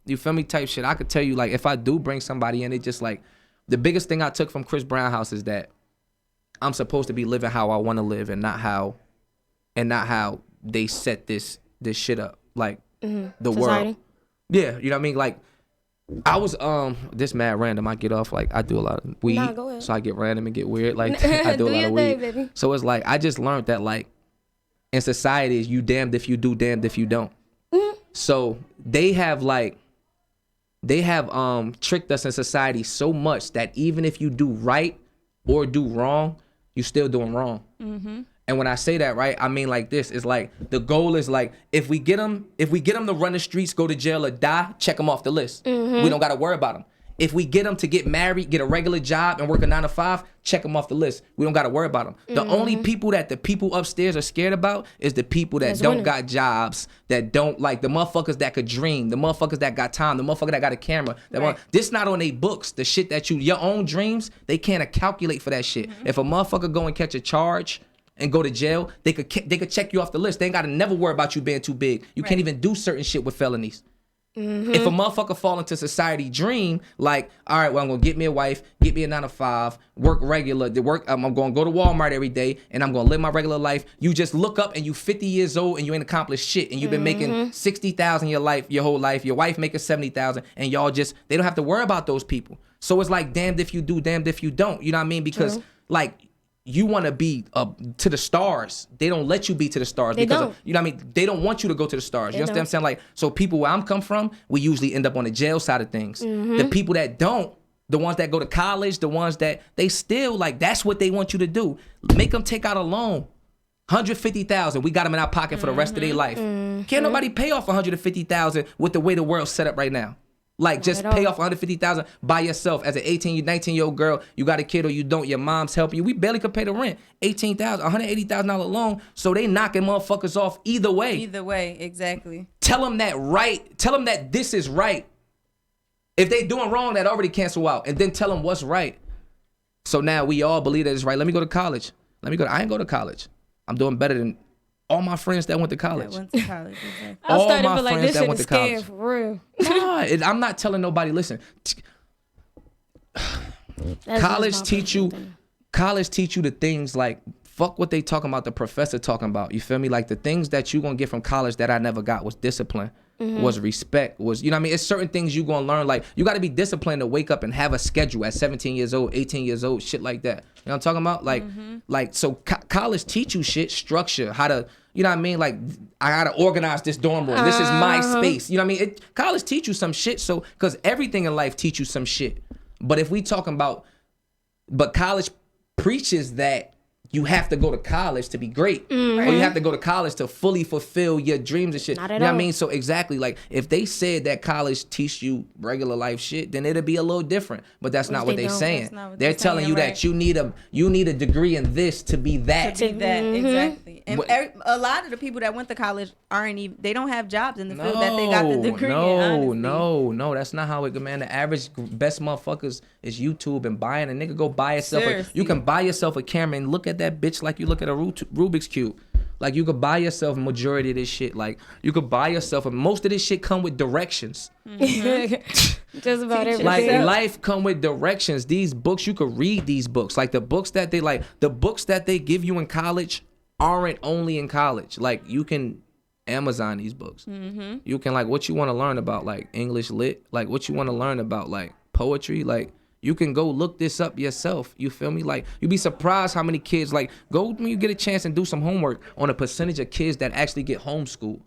You feel me? Type shit. I could tell you, like, if I do bring somebody in, it just like the biggest thing I took from Chris Brown house is that I'm supposed to be living how I want to live and not how they set this shit up. Like the Society. world. Yeah, you know what I mean? Like I was this mad random. I get off like I do a lot of weed. Nah, go ahead. So I get random and get weird. Like I do a lot of weed. Baby. So it's like I just learned that like in society you damned if you do, damned if you don't. So they have tricked us in society so much that even if you do right or do wrong, you still doing wrong. And when I say that, right, I mean like this. It's like the goal is like if we get them to run the streets, go to jail or die, check them off the list. We don't got to worry about them. If we get them to get married, get a regular job, and work a 9 to 5, check them off the list. We don't got to worry about them. The only people that the people upstairs are scared about is the people that don't got jobs, that don't like the motherfuckers that could dream, the motherfuckers that got time, the motherfucker that got a camera. This not on their books. The shit that your own dreams, they can't calculate for that shit. If a motherfucker go and catch a charge and go to jail, they could check you off the list. They ain't got to never worry about you being too big. You can't even do certain shit with felonies. If a motherfucker fall into society dream, like, all right, well, I'm gonna get me a wife, get me a 9 to 5, work regular, I'm gonna go to Walmart every day, and I'm gonna live my regular life. You just look up and you 50 years old and you ain't accomplished shit, and you've been making 60,000 your whole life. Your wife making 70,000, and y'all they don't have to worry about those people. So it's like damned if you do, damned if you don't. You know what I mean? Because like. You want to be to the stars. They don't let you be to the stars because you know what I mean. They don't want you to go to the stars. You understand what I'm saying? Like, so people where I'm come from, we usually end up on the jail side of things. The people that don't, the ones that go to college, the ones that they still like, that's what they want you to do. Make them take out a loan. 150,000. We got them in our pocket for the rest of their life. Can't nobody pay off 150,000 with the way the world's set up right now. Like, just pay off 150,000 by yourself as an 18, 19-year-old girl. You got a kid or you don't. Your mom's helping you. We barely could pay the rent. $18,000, $180,000 loan. So they knocking motherfuckers off either way. Either way, exactly. Tell them that right. Tell them that this is right. If they doing wrong, that already cancel out. And then tell them what's right. So now we all believe that it's right. Let me go to college. I ain't go to college. I'm doing better than all my friends that went to college. Exactly. I started to feel like this shit is scam for real. Nah, I'm not telling nobody, listen. College teach you the things like, fuck what they talking about, the professor talking about. You feel me? Like the things that you gonna get from college that I never got was discipline, was respect, was, you know what I mean? It's certain things you gonna learn. Like you gotta be disciplined to wake up and have a schedule at 17 years old, 18 years old, shit like that. You know what I'm talking about? Like, so college teach you shit, structure, how to, you know what I mean? Like, I gotta organize this dorm room. This is my space. You know what I mean? College teach you some shit. So, cause everything in life teach you some shit. But if we talking about, but college preaches that you have to go to college to be great. Or you have to go to college to fully fulfill your dreams and shit. Not you at know what all. I mean? So exactly, like if they said that college teach you regular life shit, then it'd be a little different. But that's not what they they're don't. saying. That's not what They're they're telling saying, you right. that you need a degree in this to be that. To be that, exactly. And What- a lot of the people that went to college they don't have jobs in the field that they got the degree in, honestly. No, that's not how it go, man. The average best motherfuckers is YouTube and buying a nigga go buy yourself. Seriously. You can buy yourself a camera and look at that bitch like you look at a Rubik's Cube. Like you could buy yourself majority of this shit. Like you could buy yourself, and most of this shit come with directions. Just about everything. Like life come with directions. These books, you could read these books. Like the books that they give you in college aren't only in college. Like you can Amazon these books. You can like what you want to learn about like English lit, like what you want to learn about like poetry, like you can go look this up yourself. You feel me? Like you'd be surprised how many kids like go when you get a chance and do some homework on a percentage of kids that actually get homeschooled.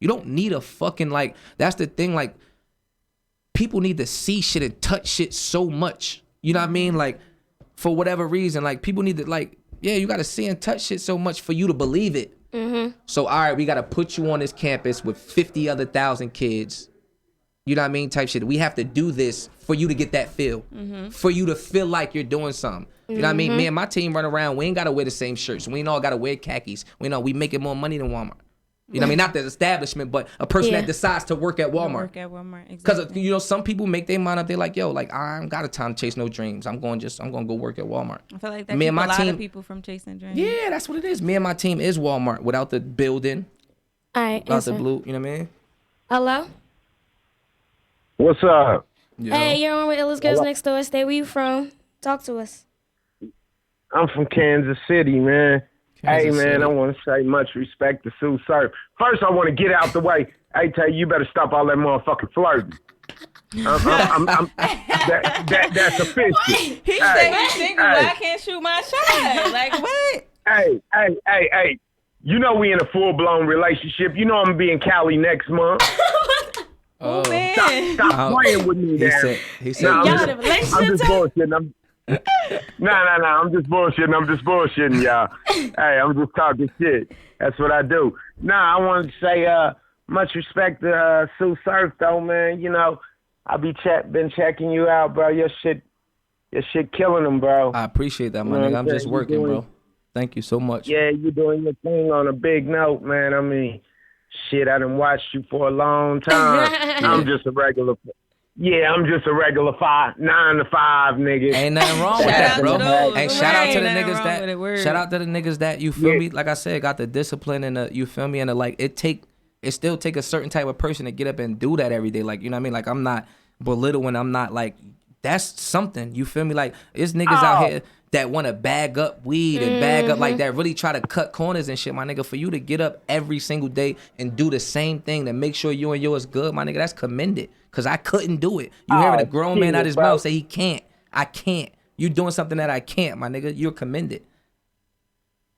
You don't need a fucking like that's the thing, like people need to see shit and touch shit so much. You know what I mean? Like for whatever reason, like people need to like, yeah, you gotta see and touch shit so much for you to believe it. So all right, we gotta put you on this campus with 50 other thousand kids. You know what I mean? Type shit. We have to do this for you to get that feel. For you to feel like you're doing something. You know what I mean? Me and my team run around, we ain't gotta wear the same shirts. We ain't all gotta wear khakis. We know we making more money than Walmart. You know what I mean? Not the establishment, but a person that decides to work at Walmart. Work at Walmart, Because exactly. you know, some people make their mind up. They're like, yo, like I ain't got a time to chase no dreams. I'm gonna go work at Walmart. I feel like that Me keep and my a lot team- of people from chasing dreams. Yeah, that's what it is. Me and my team is Walmart without the building, All right, without the answer. blue. You know what I mean? Hello? What's up? You Hey, know? you're on with Illest Girls Next Door. Stay where you from. Talk to us. I'm from Kansas City, man. Hey, Kansas man, City. I want to say much respect to Sue Surf. First, I want to get out the way. Hey, Tay, you better stop all that motherfucking flirting. That's offensive. He said he's single, but I can't shoot my shot. Like, what? Hey. You know we in a full-blown relationship. You know I'm going to be in Cali next month. Oh, man. Stop playing with me, He man. said, Nah, Y'all I'm in a just relationship? bullshitting. Nah. I'm just bullshitting, y'all. Hey, I'm just talking shit. That's what I do. Nah, I wanted to say much respect to Sue Surf, though, man. You know, I been checking you out, bro. Your shit killing them, bro. I appreciate that, my You know nigga. what I'm I'm just saying? working, You bro. doing- Thank you so much. Yeah, you doing your thing on a big note, man. I mean, shit, I done watched you for a long time. I'm just a regular 9 to 5 nigga. Ain't nothing wrong with Shout that, out bro. to those. And shout out to the Ain't nothing niggas wrong with it, word. that. Shout out to the niggas that you feel Yeah. me. Like I said, got the discipline and the you feel me and the like. It still take a certain type of person to get up and do that every day. Like you know what I mean. Like I'm not belittling. I'm not like that's something. You feel me? Like it's niggas out here that want to bag up weed and bag up like that. Really try to cut corners and shit, my nigga. For you to get up every single day and do the same thing to make sure you and yours good, my nigga. That's commended. Cause I couldn't do it. You hearing a grown man out his mouth say he can't. I can't. You doing something that I can't, my nigga. You're commended.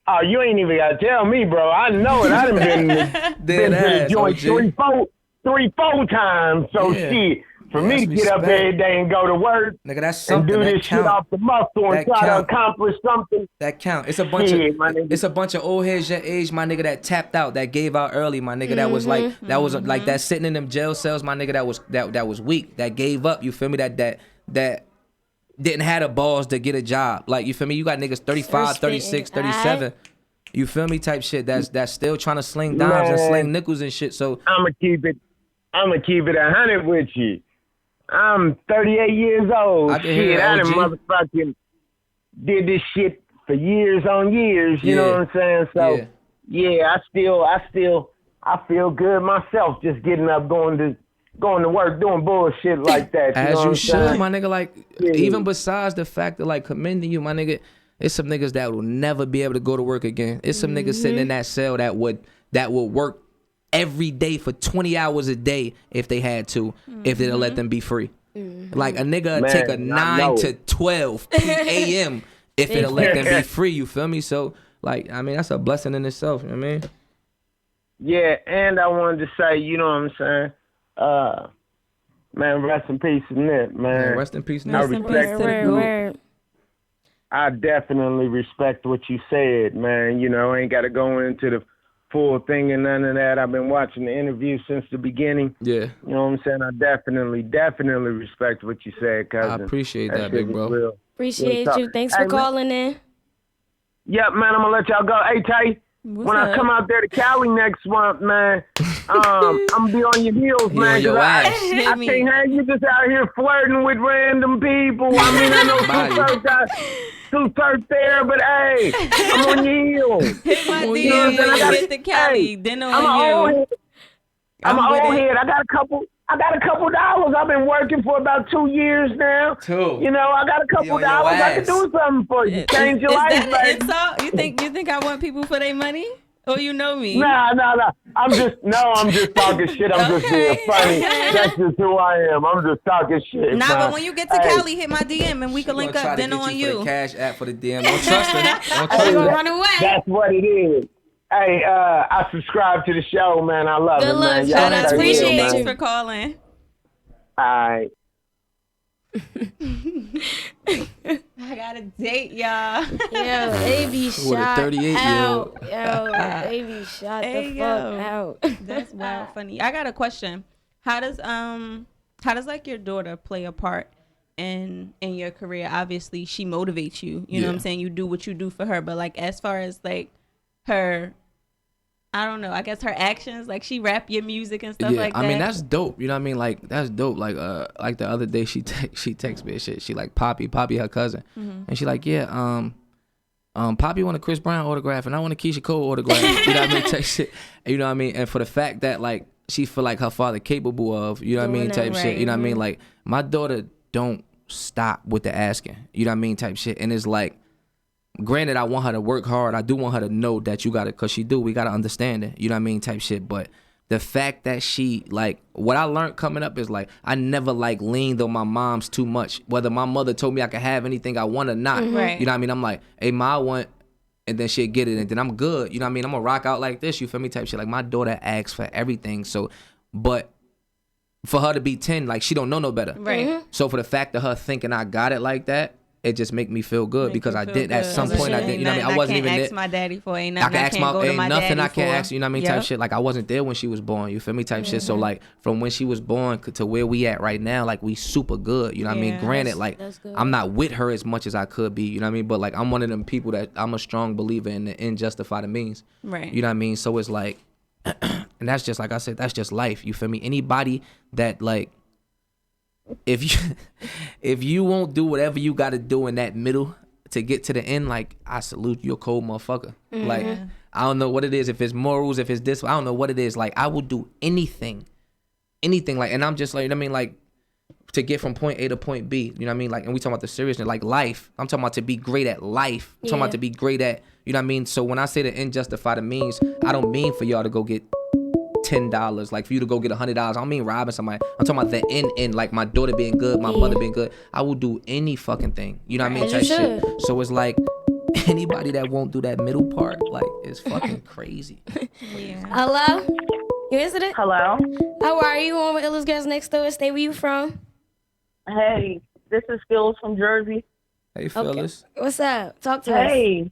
Oh, you ain't even gotta tell me, bro. I know it. I done been to the joint three, four times. So Yeah. shit, for Yeah, me to that's get up respect. every day and go to work Nigga, that's and something do that this shit count. off the muscle and That try count. to accomplish something. That count. It's a bunch Yeah, my nigga. it's a bunch of old heads your age, my nigga, that tapped out, that gave out early, my nigga, that was like like that sitting in them jail cells, my nigga, that was weak, that gave up, you feel me? That didn't have the balls to get a job. Like, you feel me? You got niggas 35, 36, 37. You feel me? Type shit that's still trying to sling dimes and Man. sling nickels and shit. So I'ma keep it 100 with you. I'm 38 years old. I can hear Shit, it, I done OG. motherfucking did this shit for years on years. You know Yeah. what I'm saying? So yeah, I feel good myself just getting up, going to work, doing bullshit like that. You know as what you I'm should, saying? my nigga. Like Yeah. even besides the fact of like commending you, my nigga, it's some niggas that will never be able to go to work again. It's some niggas sitting in that cell that would work every day for 20 hours a day if they had to, if they'd let them be free. Like a nigga Man, take a I 9 know to it. 12 a.m. if it'll let them be free. You feel me? So like, I mean, that's a blessing in itself. You know what I mean? Yeah, and I wanted to say, you know what I'm saying? Man, rest in peace, Nip, man. Yeah, rest in peace, I Nip. Rest in peace respect to the you. goat. Word. I definitely respect what you said, man. You know, ain't got to go into the full thing and none of that. I've been watching the interview since the beginning. Yeah, You know what I'm saying? I definitely respect what you said, cousin. I appreciate that, shit big was bro. real. Appreciate Real you. talk. Thanks Hey, for man. calling in. Yep, man, I'm going to let y'all go. Hey, Tay, What's when I up? come out there to Cali next month, man, I'm going to be on your heels, He man. on your 'cause I ass. Hit me. can't have you just out here flirting with random people. I mean, I know Sue Surf there, but hey, I'm on your heels. Hit my Oh, DM yeah. when you I get to Cali. Hey, Dinner I'm an on old you. head. I'm I'm an with old it. head. I got a couple dollars. I've been working for about 2 years now. You know, I got a couple on your dollars. I can ass. do something for you. Change your Is life, that an baby. insult? You think I want people for their money? Oh, you know me. Nah. I'm just talking shit. I'm just being funny. That's just who I am. I'm just talking shit. Nah, man. but when you get to Cali, hit my DM and we can link up. Dinner on you. For the cash app for the DM. Don't trust her. Don't She trust gonna her. run away. That's what it is. Hey, I subscribe to the show, man. I love Good it, luck, man. shout Shout out out to you. Appreciate Thanks you. for calling. All right. I got a date, y'all. Yo, AB With a shot 38-year-old. out. Yo, AB shot Hey, the yo. fuck out. That's wild funny. I got a question. How does like your daughter play a part in your career? Obviously, she motivates you. You know what I'm saying? You do what you do for her, but like as far as like her, I don't know, I guess her actions, like she rap your music and stuff like that. I mean that's dope. You know what I mean? Like that's dope. Like the other day she texted me and shit. She like Poppy her cousin, and she like Poppy want a Chris Brown autograph and I want a Keisha Cole autograph. You know what I mean? Type shit. You know what I mean? And for the fact that like she feel like her father capable of, you know what I mean? Type shit. You know what I mean? Like my daughter don't stop with the asking. You know what I mean? Type shit. And it's like, granted, I want her to work hard. I do want her to know that you got it, cause we got to understand it. You know what I mean? Type shit. But the fact that she like, what I learned coming up is like, I never like leaned on my moms too much. Whether my mother told me I could have anything I want or not. Right. You know what I mean? I'm like, hey, ma, I want, and then she'll get it, and then I'm good. You know what I mean? I'm gonna rock out like this. You feel me? Type shit. Like my daughter asks for everything. So, but for her to be 10, like she don't know no better. Right. So for the fact of her thinking I got it like that, it just make me feel good because I did at some point. I did, you know what I mean? I wasn't even there. I can't ask my daddy for. Ain't I nothing can I ask can't go to ain't my nothing daddy I can't for. ask, you know what I mean? Type shit. Like I wasn't there when she was born, you feel me? Type shit. So like from when she was born to where we at right now, like we super good, you know what I mean? Yeah. Granted, like That's good. I'm not with her as much as I could be, you know what I mean? But like I'm one of them people that I'm a strong believer in the end justify the means. Right. You know what I mean? So it's like, and that's just like I said, that's just life. You feel me? Anybody that like, if you won't do whatever you got to do in that middle to get to the end, like I salute you, a cold motherfucker. Like I don't know what it is, if it's morals, if it's this, I don't know what it is. Like I will do anything like, and I'm just like, you know what I mean, like to get from point A to point B, you know what I mean? Like, and we talking about the seriousness, like life. I'm talking about to be great at life. I'm talking about to be great at, you know what I mean? So when I say the end justify the means, I don't mean for y'all to go get $10, like for you to go get $100. I don't mean robbing somebody. I'm talking about the end, like my daughter being good, my mother being good. I will do any fucking thing. You know what I mean? As Type you shit. should. So it's like anybody that won't do that middle part, like, is fucking crazy. Hello? You answered it? Hello. How are you? On with Illest Girls Next Door. Stay where you from? Hey, this is Phyllis from Jersey. Hey, Phyllis. What's up? Talk to us. Hey.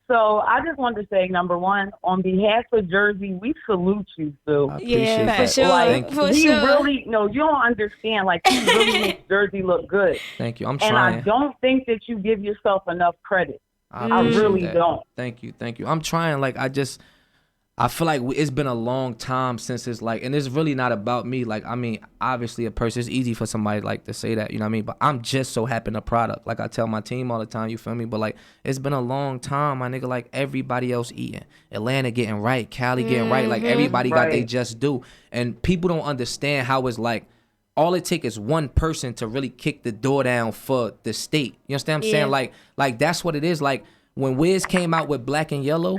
So I just wanted to say, number one, on behalf of Jersey, we salute you, Sue. I appreciate Yeah, that. for sure. Thank you. For We sure. really, no, you don't understand. Like, you really make Jersey look good. Thank you. I'm And trying. I don't think that you give yourself enough credit. I I appreciate really that. don't. Thank you. I'm trying. Like I feel like it's been a long time since it's like, and it's really not about me. Like, I mean, obviously it's easy for somebody like to say that, you know what I mean? But I'm just so happy in the product. Like I tell my team all the time, you feel me? But like, it's been a long time, my nigga, like everybody else eating. Atlanta getting right, Cali getting right. Like everybody got they Right. just do. And people don't understand how it's like, all it takes is one person to really kick the door down for the state. You understand what I'm saying? Like that's what it is. Like when Wiz came out with Black and Yellow,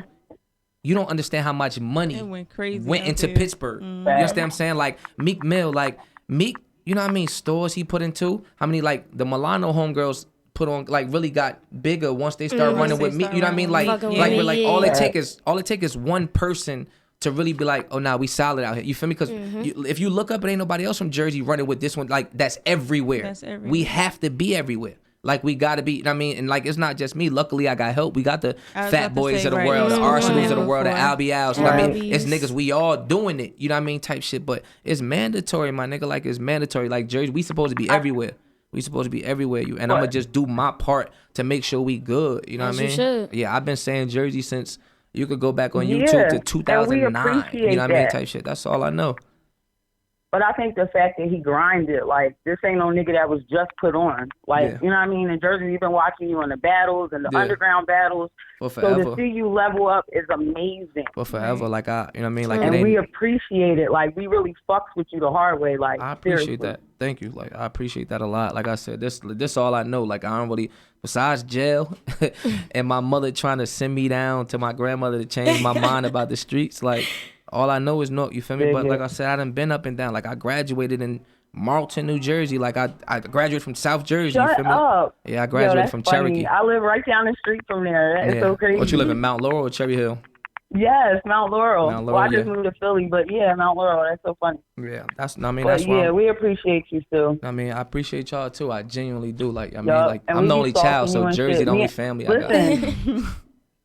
you don't understand how much money It went crazy went out into there. Pittsburgh. You understand what I'm saying? Like Meek Mill, like Meek, you know what I mean? Stores he put into, how many like the Milano homegirls put on, like really got bigger once they start running they with Meek. start You know what I mean? Like, running with like, Meek, but like yeah. all it take is one person to really be like, oh, nah, we solid out here. You feel me? Because if you look up, it ain't nobody else from Jersey running with this one. Like that's everywhere. That's everywhere. We have to be everywhere. Like we gotta be, you know what I mean? And like it's not just me. Luckily I got help. We got the I was Fat about to Boys say, of the right, world, the you Arsenals of the before. world, the Albials. You know what I mean? Albies. It's niggas, we all doing it. You know what I mean? Type shit. But it's mandatory, my nigga. Like it's mandatory. Like Jersey, we supposed to be everywhere. We supposed to be everywhere. And I'm gonna just do my part to make sure we good. You know As what I you mean? should. Yeah, I've been saying Jersey since you could go back on Yeah, YouTube to and we 2009. You appreciate know what I mean? that. Type shit. That's all I know. But I think the fact that he grinded, like, this ain't no nigga that was just put on. Like, you know what I mean? In Jersey, we've been watching you in the battles and the underground battles. For forever. So to see you level up is amazing. For forever. Like, you know what I mean? Like, and we appreciate it. Like, we really fucks with you the hard way. Like, I appreciate seriously. that. Thank you. Like, I appreciate that a lot. Like I said, this all I know. Like, I don't really, besides jail and my mother trying to send me down to my grandmother to change my mind about the streets, like, all I know is Newark, you feel me? But like I said, I done been up and down. Like, I graduated in Marlton, New Jersey. Like, I graduated from South Jersey. Shut you feel me? up. Yeah, I graduated from funny. Cherokee. I live right down the street from there. That is so crazy. What, you live in Mount Laurel or Cherry Hill? Yes, Mount Laurel. Mount Laurel, well, I just moved to Philly, but yeah, Mount Laurel. That's so funny. Yeah, that's. I mean, But that's why. yeah, we appreciate you still. I mean, I appreciate y'all too. I genuinely do. Like, I mean, Yup, like, and I'm we the be only child, stalking you so and Jersey shit. the only Me- family I got.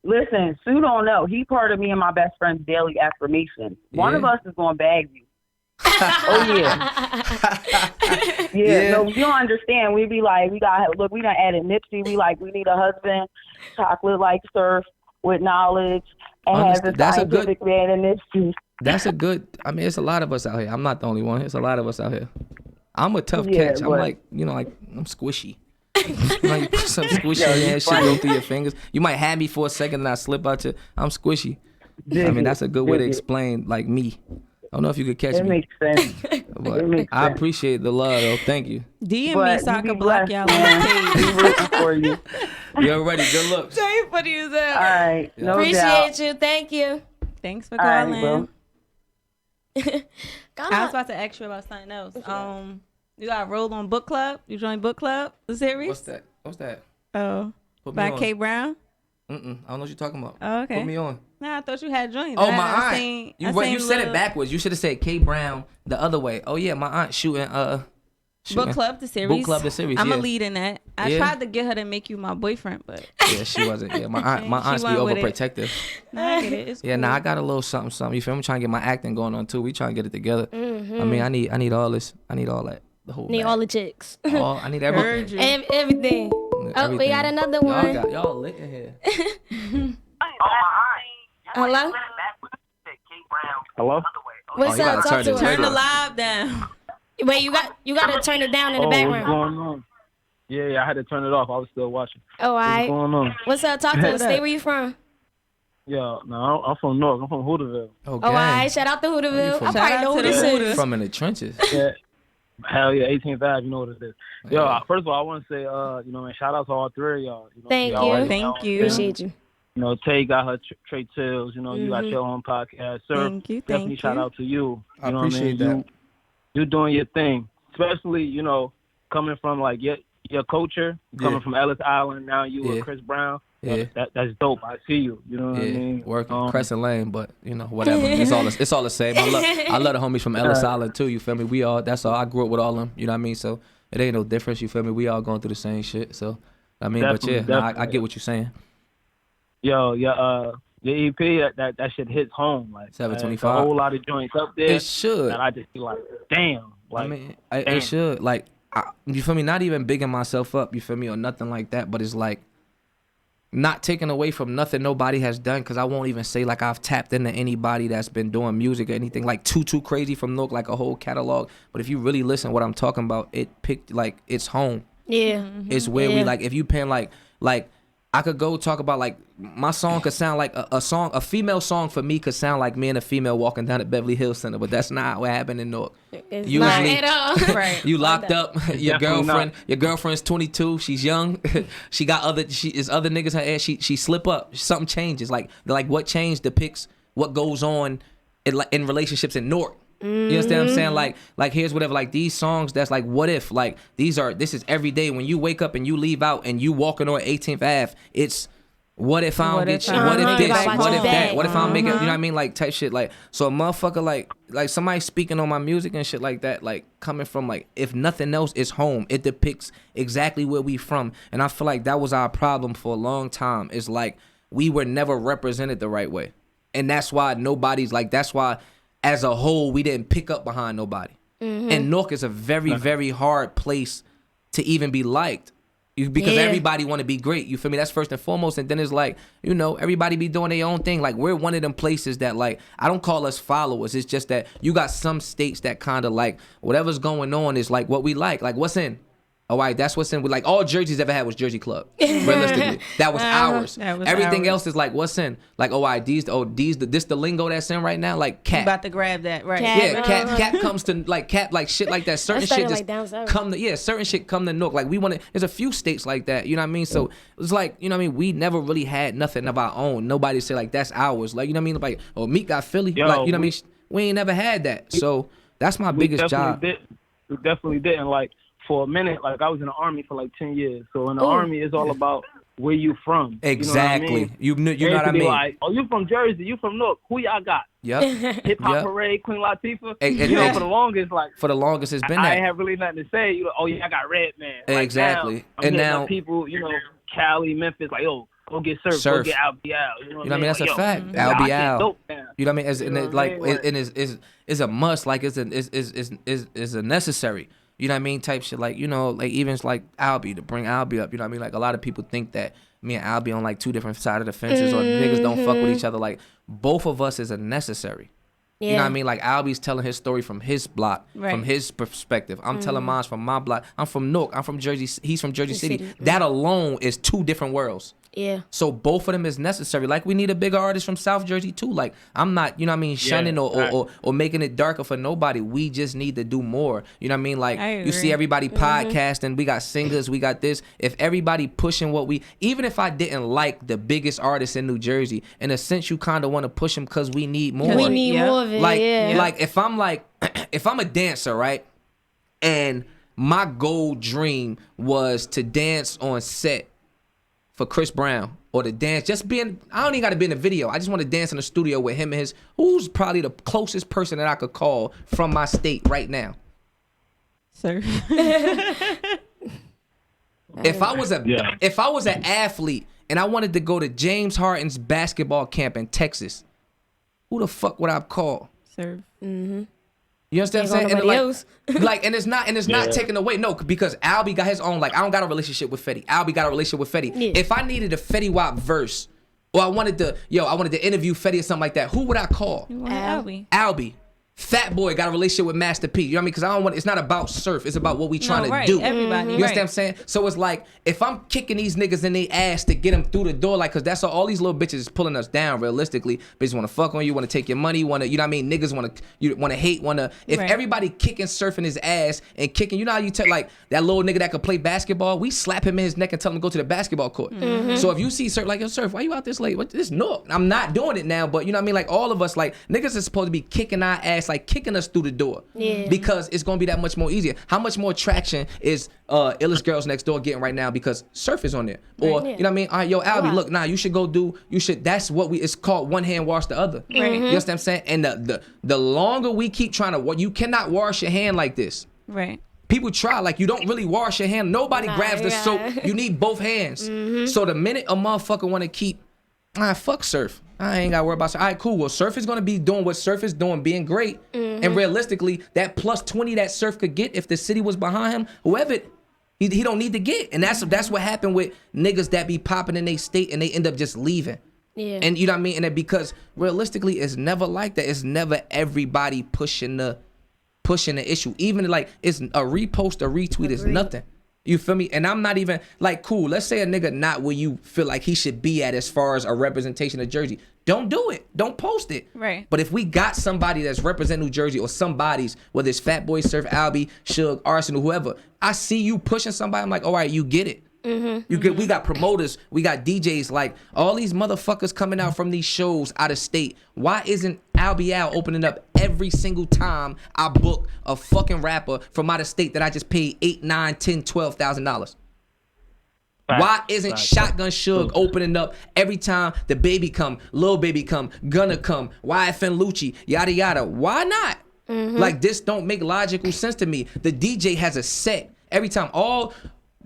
Listen, Sue don't know. He part of me and my best friend's daily affirmation. One of us is gonna bag you. Oh yeah. No, you don't understand. We be like, we done added Nipsey. We need a husband, chocolate like surf with knowledge, and has a scientific man in Nipsey. That's a good. I mean, it's a lot of us out here. I'm not the only one. It's a lot of us out here. I'm a tough catch. I'm like, I'm squishy. You put some squishy ass shit go through your fingers. You might have me for a second and I slip out you. I'm squishy. I mean, that's a good way to explain like me. I don't know if you could catch me. It makes sense. But It makes I sense. appreciate the love though. Thank you. DM me so I can block y'all on man. the We rooting for you. You're ready. Good luck. page. Funny as hell. All right. No Appreciate doubt. you. Thank you. Thanks for All right, calling. bro. I was about to ask you about something else. You got roll on book club? You joined book club? The series? What's that? Oh, Put me by on. K Brown. I don't know what you're talking about. Oh, okay. Put me on. Nah, I thought you had joined. Oh, that. my I aunt. seen You said it backwards. You should have said K Brown the other way. Oh yeah, my aunt shooting. Book club, the series. Book club, the series. I'm yeah. a lead in that. I tried to get her to make you my boyfriend, but Yeah, she wasn't. Yeah, my aunt's be went with it. overprotective. nah, I get it. It's Yeah, cool. nah, I got a little something. You feel me? I'm trying to get my acting going on too. We trying to get it together. I mean, I need all this. I need all that. The whole. Need bag. all the chicks. I need Heard everything. you. Everything. Oh, we got another one. Y'all lit in here. Hello? Hello? What's you up? gotta Talk turn to the us. Turn the live down. Wait, you got to turn it down in the What's background. going on? Yeah, I had to turn it off. I was still watching. Oh, all What's right. going on? What's up? Talk to us. Stay where you from. Yeah, no, I'm from North. I'm from Hooterville. Oh, Oh, all right. Shout out to Hooterville. from? I probably Shout know out who to this the is. Hooters. From in the trenches. Yeah. Hell yeah, 18th Ave, you know what it is. Yo, first of all, I want to say, man, shout out to all three of y'all. You know, Thank y'all you. already- Thank you. Appreciate you. You know, Tay got her Trey Tills. You know, you got your own podcast. Sir, Thank you, definitely thank shout you. out to you. I You know what I appreciate mean? that. You doing your thing, especially coming from like your culture, coming from Ellis Island. Now you with Chris Brown. Yeah. That's dope. I see you. You know what I mean? Working Crescent Lane, but whatever. It's all the same. I love the homies from Ellis Island too. You feel me? We all. That's all. I grew up with all them. You know what I mean? So it ain't no difference. You feel me? We all going through the same shit. So I mean, Definitely, but yeah, I definitely. get what you're saying. Yo, your EP that shit hits home. Like 725. a whole lot of joints up there. It should. And I just be like, damn. Like, I mean, damn. it should. Like, you feel me? Not even bigging myself up. You feel me? Or nothing like that. But it's like not taking away from nothing nobody has done. Because I won't even say like I've tapped into anybody that's been doing music or anything like too crazy from Nook, like a whole catalog. But if you really listen to what I'm talking about, it picked like it's home. Yeah. It's where we Yeah. like if you pen like I could go talk about like my song could sound like a female song for me could sound like me and a female walking down at Beverly Hills Center, but that's not what happened in Newark. It's Usually- not at all. Right. You locked up. Your Definitely girlfriend's 22. She's young. She got other niggas her ass. She slip up. Something changes. Like what changed depicts what goes on in relationships in Newark. You understand what I'm saying? Like here's whatever. Like these songs that's like what if. Like this is every day when you wake up and you leave out and you walking on 18th Ave. It's what if I don't get you? What if this? What if that? What if I'm making? You know what I mean? Like type shit. Like so a motherfucker like somebody speaking on my music and shit like that. Like coming from like if nothing else is home. It depicts exactly where we from. And I feel like that was our problem for a long time. It's like we were never represented the right way, and that's why nobody's like. That's why. As a whole, we didn't pick up behind nobody. And Newark is a very, very hard place to even be liked. Because everybody want to be great. You feel me? That's first and foremost. And then it's like, you know, everybody be doing their own thing. Like, we're one of them places that, like, I don't call us followers. It's just that you got some states that kind of like whatever's going on is like what we like. Like, what's in? All right, that's what's in. Like, all Jersey's ever had was Jersey Club. Realistically, that was ours. Everything else is like, what's in? Like, this the lingo that's in right now. Like, cat. You about to grab that, right? Cat comes to like cat, like shit like that. Certain shit just like come to certain shit come to Nook. Like, we want to. There's a few states like that. You know what I mean? So it's like, you know what I mean. We never really had nothing of our own. Nobody say like that's ours. Like, you know what I mean? Like, oh, Meek got Philly. Like, you know what I mean? We ain't never had that. So that's my biggest job. We definitely didn't. Like, for a minute, like, I was in the Army for like 10 years. So in the Army, it's all about where you from. Exactly. You know what I mean? Like, oh, you from Jersey? You from Newark? Who y'all got? Yep. Hip Hop Parade, Queen Latifah. And for the longest, like, it's been I that. have really nothing to say. You know, oh yeah, I got Redman. Like, exactly. Now people, you know, Cali, Memphis, like, yo, go get Surf. Go get Albie Al. You know what I mean? That's like, a fact. Albie Al. You know what I mean? It's a must. Like, it's a necessary. You know what I mean? Type shit. Like, you know, like, even it's like Albie, to bring Albie up. You know what I mean? Like, a lot of people think that me and Albie on like two different sides of the fences, or niggas don't fuck with each other. Like, both of us is a necessary. You know what I mean? Like, Albie's telling his story from his block, from his perspective. I'm telling mine from my block. I'm from Newark. I'm from Jersey. He's from Jersey City. That alone is two different worlds. Yeah. So both of them is necessary. Like, we need a bigger artist from South Jersey too. Like, I'm not, you know what I mean, shunning or making it darker for nobody. We just need to do more. You know what I mean? Like, you see everybody podcasting. We got singers. We got this. If everybody pushing what we, even if I didn't like the biggest artist in New Jersey, in a sense, you kind of want to push them because we need more. We need more of it. Like if I'm a dancer, right, and my goal dream was to dance on set for Chris Brown, or to dance, I don't even got to be in the video. I just want to dance in the studio with him and who's probably the closest person that I could call from my state right now. Sir. If I was an athlete and I wanted to go to James Harden's basketball camp in Texas, who the fuck would I call? Sir. Mm-hmm. You understand what I'm saying? And it's not taken away. No, because Albie got his own, like, I don't got a relationship with Fetty. Albie got a relationship with Fetty. Yeah. If I needed a Fetty Wap verse, or I wanted to interview Fetty or something like that, who would I call? Albie. Fat Boy got a relationship with Master P. You know what I mean? Because I don't want. It's not about Surf. It's about what we trying to do. Everybody. You understand what I'm saying? So it's like, if I'm kicking these niggas in their ass to get them through the door, like, because that's all these little bitches is pulling us down. Realistically, bitches want to fuck on you, want to take your money, want to, you know what I mean? Niggas want to hate, want to. If everybody kicking Surf in his ass and kicking, you know how you tell, like, that little nigga that could play basketball, we slap him in his neck and tell him to go to the basketball court. Mm-hmm. So if you see Surf, like, yo, Surf, why you out this late? What this? No, I'm not doing it now. But you know what I mean? Like, all of us, like, niggas are supposed to be kicking our ass, like, kicking us through the door, because it's gonna be that much more easier. How much more traction is Illest Girls Next Door getting right now because Surf is on there, or you know what I mean? All right, yo, Albie, look, you should go do. You should. That's what it's called. One hand wash the other. Right. You understand what I'm saying? And the longer we keep trying to, you cannot wash your hand like this. Right. People try, like, you don't really wash your hand. Nobody grabs the soap. You need both hands. So the minute a motherfucker want to keep, fuck Surf, I ain't got to worry about Surf. All right, cool. Well, Surf is going to be doing what Surf is doing, being great. And realistically, that plus 20 that Surf could get if the city was behind him, whoever, he don't need to get. And that's what happened with niggas that be popping in their state and they end up just leaving. Yeah. And you know what I mean? And because realistically, it's never like that. It's never everybody pushing the issue. Even like, it's a repost, a retweet is nothing. You feel me? And I'm not even, like, cool, let's say a nigga not where you feel like he should be at as far as a representation of Jersey. Don't do it. Don't post it. Right. But if we got somebody that's representing New Jersey, or somebody's, whether it's Fat Boy, Surf, Albie, Suge, Arsenal, whoever, I see you pushing somebody, I'm like, all right, you get it. We got promoters, we got DJs, like, all these motherfuckers coming out from these shows out of state. Why isn't Albie Al opening up every single time I book a fucking rapper from out of state that I just paid $8, $9, $10, $12,000? Why isn't Shotgun Suge opening up every time the baby come, Lil Baby come, Gunna come, YFN Lucci, yada yada? Why not? Like, this don't make logical sense to me. The DJ has a set every time. All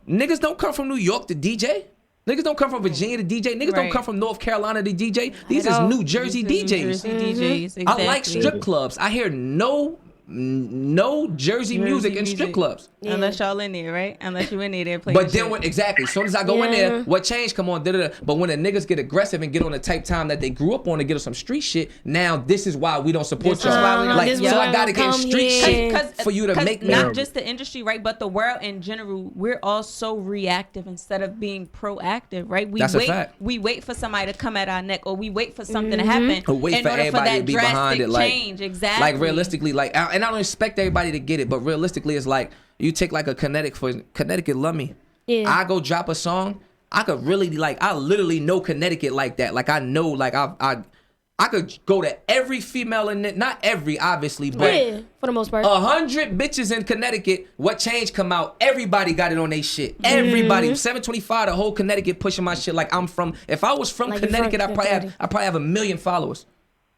niggas don't come from New York to DJ. Niggas don't come from Virginia to DJ. Niggas don't come from North Carolina to DJ. These is New Jersey DJs. Exactly. I like strip clubs. I hear no no Jersey music in strip clubs. Yeah. Unless y'all in there, right? Unless you in there playing. But then exactly, as soon as I go in there, what change come on? Da-da-da. But when the niggas get aggressive and get on the type time that they grew up on to get on some street shit, now this is why we don't support y'all. Like, so I gotta get street shit for you to make me. Not just the industry, right? But the world in general, we're all so reactive instead of being proactive, right? That's a fact. We wait for somebody to come at our neck, or we wait for something to happen. Or wait for everybody to be behind it. Like, change. Exactly. Like realistically, like, and I don't expect everybody to get it, but realistically, it's like you take like a Connecticut love me. Yeah. I go drop a song. I could really I literally know Connecticut like that. Like I know, like I could go to every female in it. Not every, obviously, but for the most part, 100 bitches in Connecticut. What change come out? Everybody got it on their shit. Everybody. 725, the whole Connecticut pushing my shit. Like I'm from. If I was from Connecticut, I probably have 1 million followers.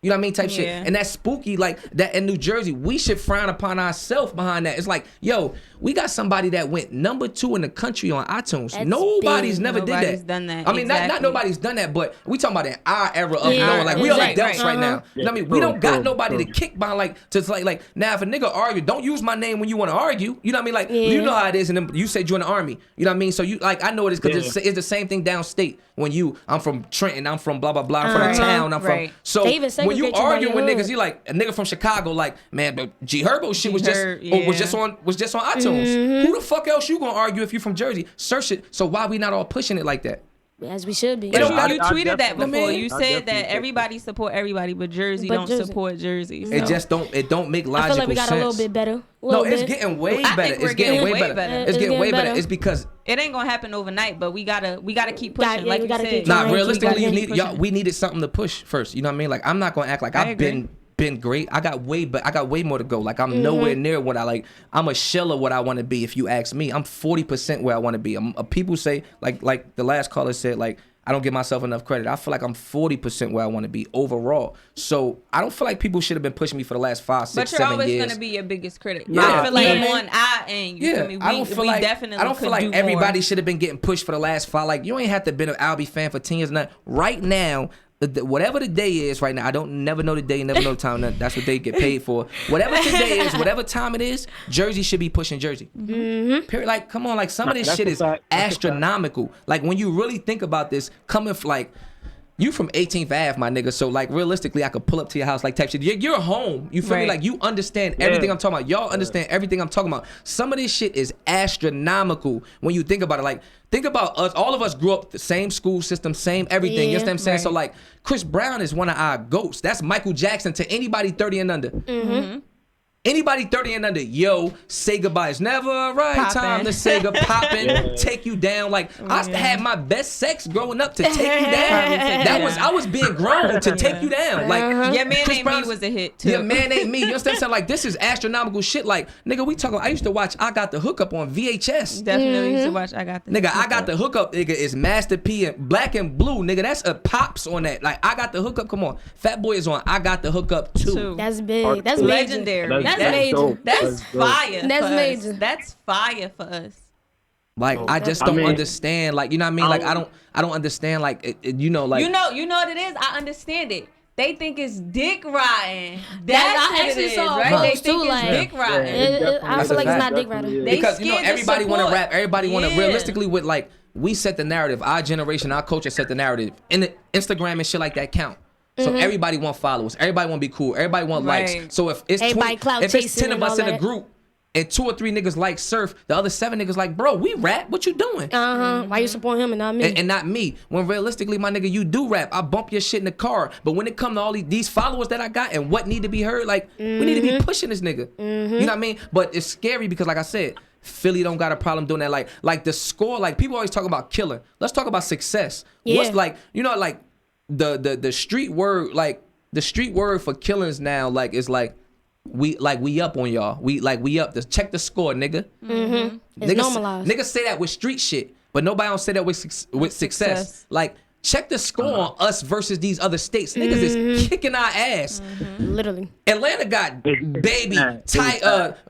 You know what I mean? Type shit. And that's spooky. Like that in New Jersey, we should frown upon ourselves behind that. It's like, yo, we got somebody that went #2 in the country on iTunes. That's Nobody's big. never Nobody's did that. done that. I mean, not nobody's done that, but we talking about in our era of knowing. Like we are adults right now. You know what I mean? We don't got nobody to kick behind. Like now, if a nigga argue, don't use my name when you want to argue. You know what I mean? Like you know how it is, and then you said you're in the army. You know what I mean? So you like I know it is because it's the same thing downstate. When I'm from Trenton, I'm from blah blah blah, I'm from the town, I'm from. So when you argue with niggas, you like a nigga from Chicago, like man, but G Herbo shit was just on iTunes. Who the fuck else you gonna argue if you from Jersey? Search it. So why we not all pushing it like that? As we should be. You tweeted that before. You said that everybody support everybody, but Jersey don't support Jersey. So. It don't make logical sense. I feel like we got a little bit better. It's getting way better. It's getting way better. It's getting way better. It's because it ain't gonna happen overnight, but we gotta keep pushing. Like you said. Nah, realistically, we needed something to push first. You know what I mean? Like I'm not gonna act like I've been great. I got way more to go. Like I'm nowhere near what I like. I'm a shell of what I want to be. If you ask me, I'm 40% where I want to be. People say like the last caller said, like I don't give myself enough credit. I feel like I'm 40% where I want to be overall. So I don't feel like people should have been pushing me for the last 5, 6, 7 years. But you're always gonna be your biggest critic. I feel like I'm on our end. You feel me? I don't feel like everybody should have been getting pushed for the last 5. Like you ain't have to been an Albie fan for 10 years. Now, right now. Whatever the day is right now, I don't never know the day, never know the time. That's what they get paid for. Whatever today is, whatever time it is, Jersey should be pushing Jersey. Period. Like, come on, like some of this shit is astronomical. Like when you really think about this, coming from like you from 18th Ave, my nigga. So like realistically, I could pull up to your house like type shit. You're home. You feel me? Like you understand everything I'm talking about. Y'all understand everything I'm talking about. Some of this shit is astronomical when you think about it. Like think about us. All of us grew up the same school system, same everything. You know what I'm saying? So like Chris Brown is one of our GOATs. That's Michael Jackson to anybody 30 and under. Anybody 30 and under, yo, say goodbye. It's never a right time to say goodbye. Poppin', take you down. Like I had my best sex growing up to take you down. I was being grown to take you down. Like Your Man Ain't Me was a hit too. Your Man Ain't Me. You understand? So like this is astronomical shit. Like nigga, we talking. I used to watch I Got the Hookup on VHS. Definitely used to watch I Got the Nigga, I Got the Hookup. Nigga is Master P and Black and Blue. Nigga, that's a pops on that. Like I Got the Hookup. Come on, Fat Boy is on I Got the Hookup too. That's big. That's legendary. That's major. That's fire. That's major. That's fire for us. Like I just don't understand. Like you know what I mean? Like I don't understand. Like you know what it is. I understand it. They think it's dick riding. That's what it is, right? They think it's dick riding. I feel like it's not dick riding. Because you know everybody want to rap. Everybody want to realistically with like we set the narrative. Our generation, our culture set the narrative. And the Instagram and shit like that count. So everybody want followers. Everybody want to be cool. Everybody want likes. So if it's 10 of us in a group and 2 or 3 niggas like Surf, the other 7 niggas like, bro, we rap. What you doing? Why you support him and not me? And not me. When realistically, my nigga, you do rap. I bump your shit in the car. But when it come to all these followers that I got and what need to be heard, like we need to be pushing this nigga. You know what I mean? But it's scary because like I said, Philly don't got a problem doing that. Like the score, like people always talk about killing. Let's talk about success. What's like, you know, like the street word, like the street word for killings now, like is like we up on y'all. We up. Check the score, nigga. It's normalized. Niggas say that with street shit, but nobody don't say that with success. Like check the score on us versus these other states. Niggas is kicking our ass. Literally. Atlanta got Baby,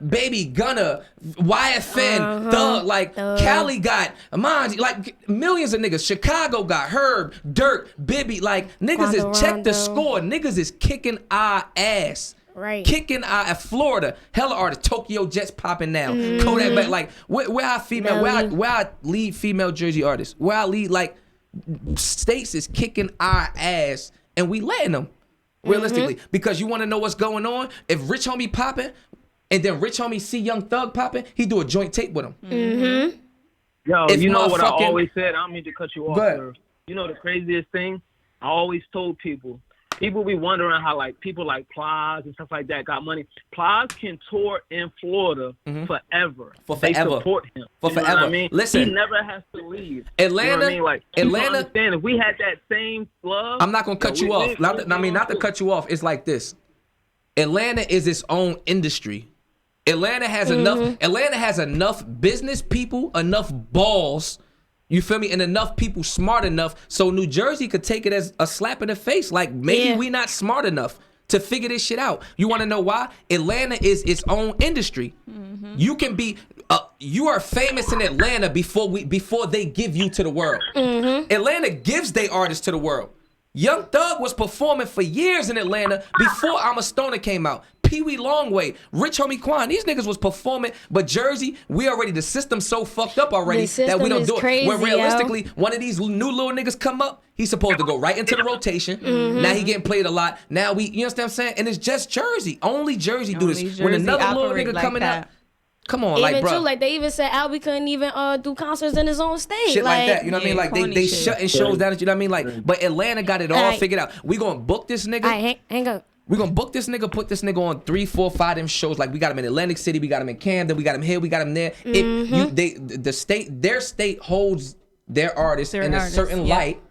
Baby Gunna, YFN, Thug. Like Cali got like millions of niggas. Chicago got Herb, Dirt, Bibby. Like niggas check the score. Niggas is kicking our ass. Right. Kicking our at Florida, hella artists, Tokyo Jets popping now, Kodak Black, like where our female, where our lead female Jersey artists, where our lead like states is kicking our ass, and we letting them realistically because you want to know what's going on. If Rich Homie popping, and then Rich Homie see Young Thug popping, he do a joint tape with him. Yo, If you know what I motherfucking- always said? I don't mean to cut you off, Go ahead. sir. You know the craziest thing? I always told people be wondering how like people like Plies and stuff like that got money. Plies can tour in Florida forever. For They forever. support him. For You know forever. what I mean? Listen. He never has to leave. Atlanta- You know what I mean? Like, people Atlanta- understand if we had that same love. I'm not gonna cut you off. Not to cut you off. It's like this. Atlanta is its own industry. Atlanta has enough business people, enough balls, you feel me, and enough people smart enough so New Jersey could take it as a slap in the face. Like maybe we not smart enough to figure this shit out. You want to know why? Atlanta is its own industry. You can be you are famous in Atlanta before they give you to the world. Atlanta gives their artists to the world. Young Thug was performing for years in Atlanta before I'm a Stoner came out. Pee Wee Longway, Rich Homie Quan, these niggas was performing, but Jersey, the system so fucked up already that we don't do it. When realistically, one of these new little niggas come up, he's supposed to go right into the rotation. Now he getting played a lot. Now you understand what I'm saying? And it's just Jersey. Only Jersey do this. When another little nigga like coming that. up, come on, Even like, bro. too, like they even said Albie couldn't even do concerts in his own state. Shit like that, you know what I mean? Like they shit. shutting shows down, you know what I mean? Like, but Atlanta got it all Alright. figured out. We gonna book this nigga. All right, hang up. We gonna book this nigga, put this nigga on 3, 4, 5 them shows. Like we got him in Atlantic City, we got him in Camden, we got him here, we got him there. Their state holds their artists in a certain light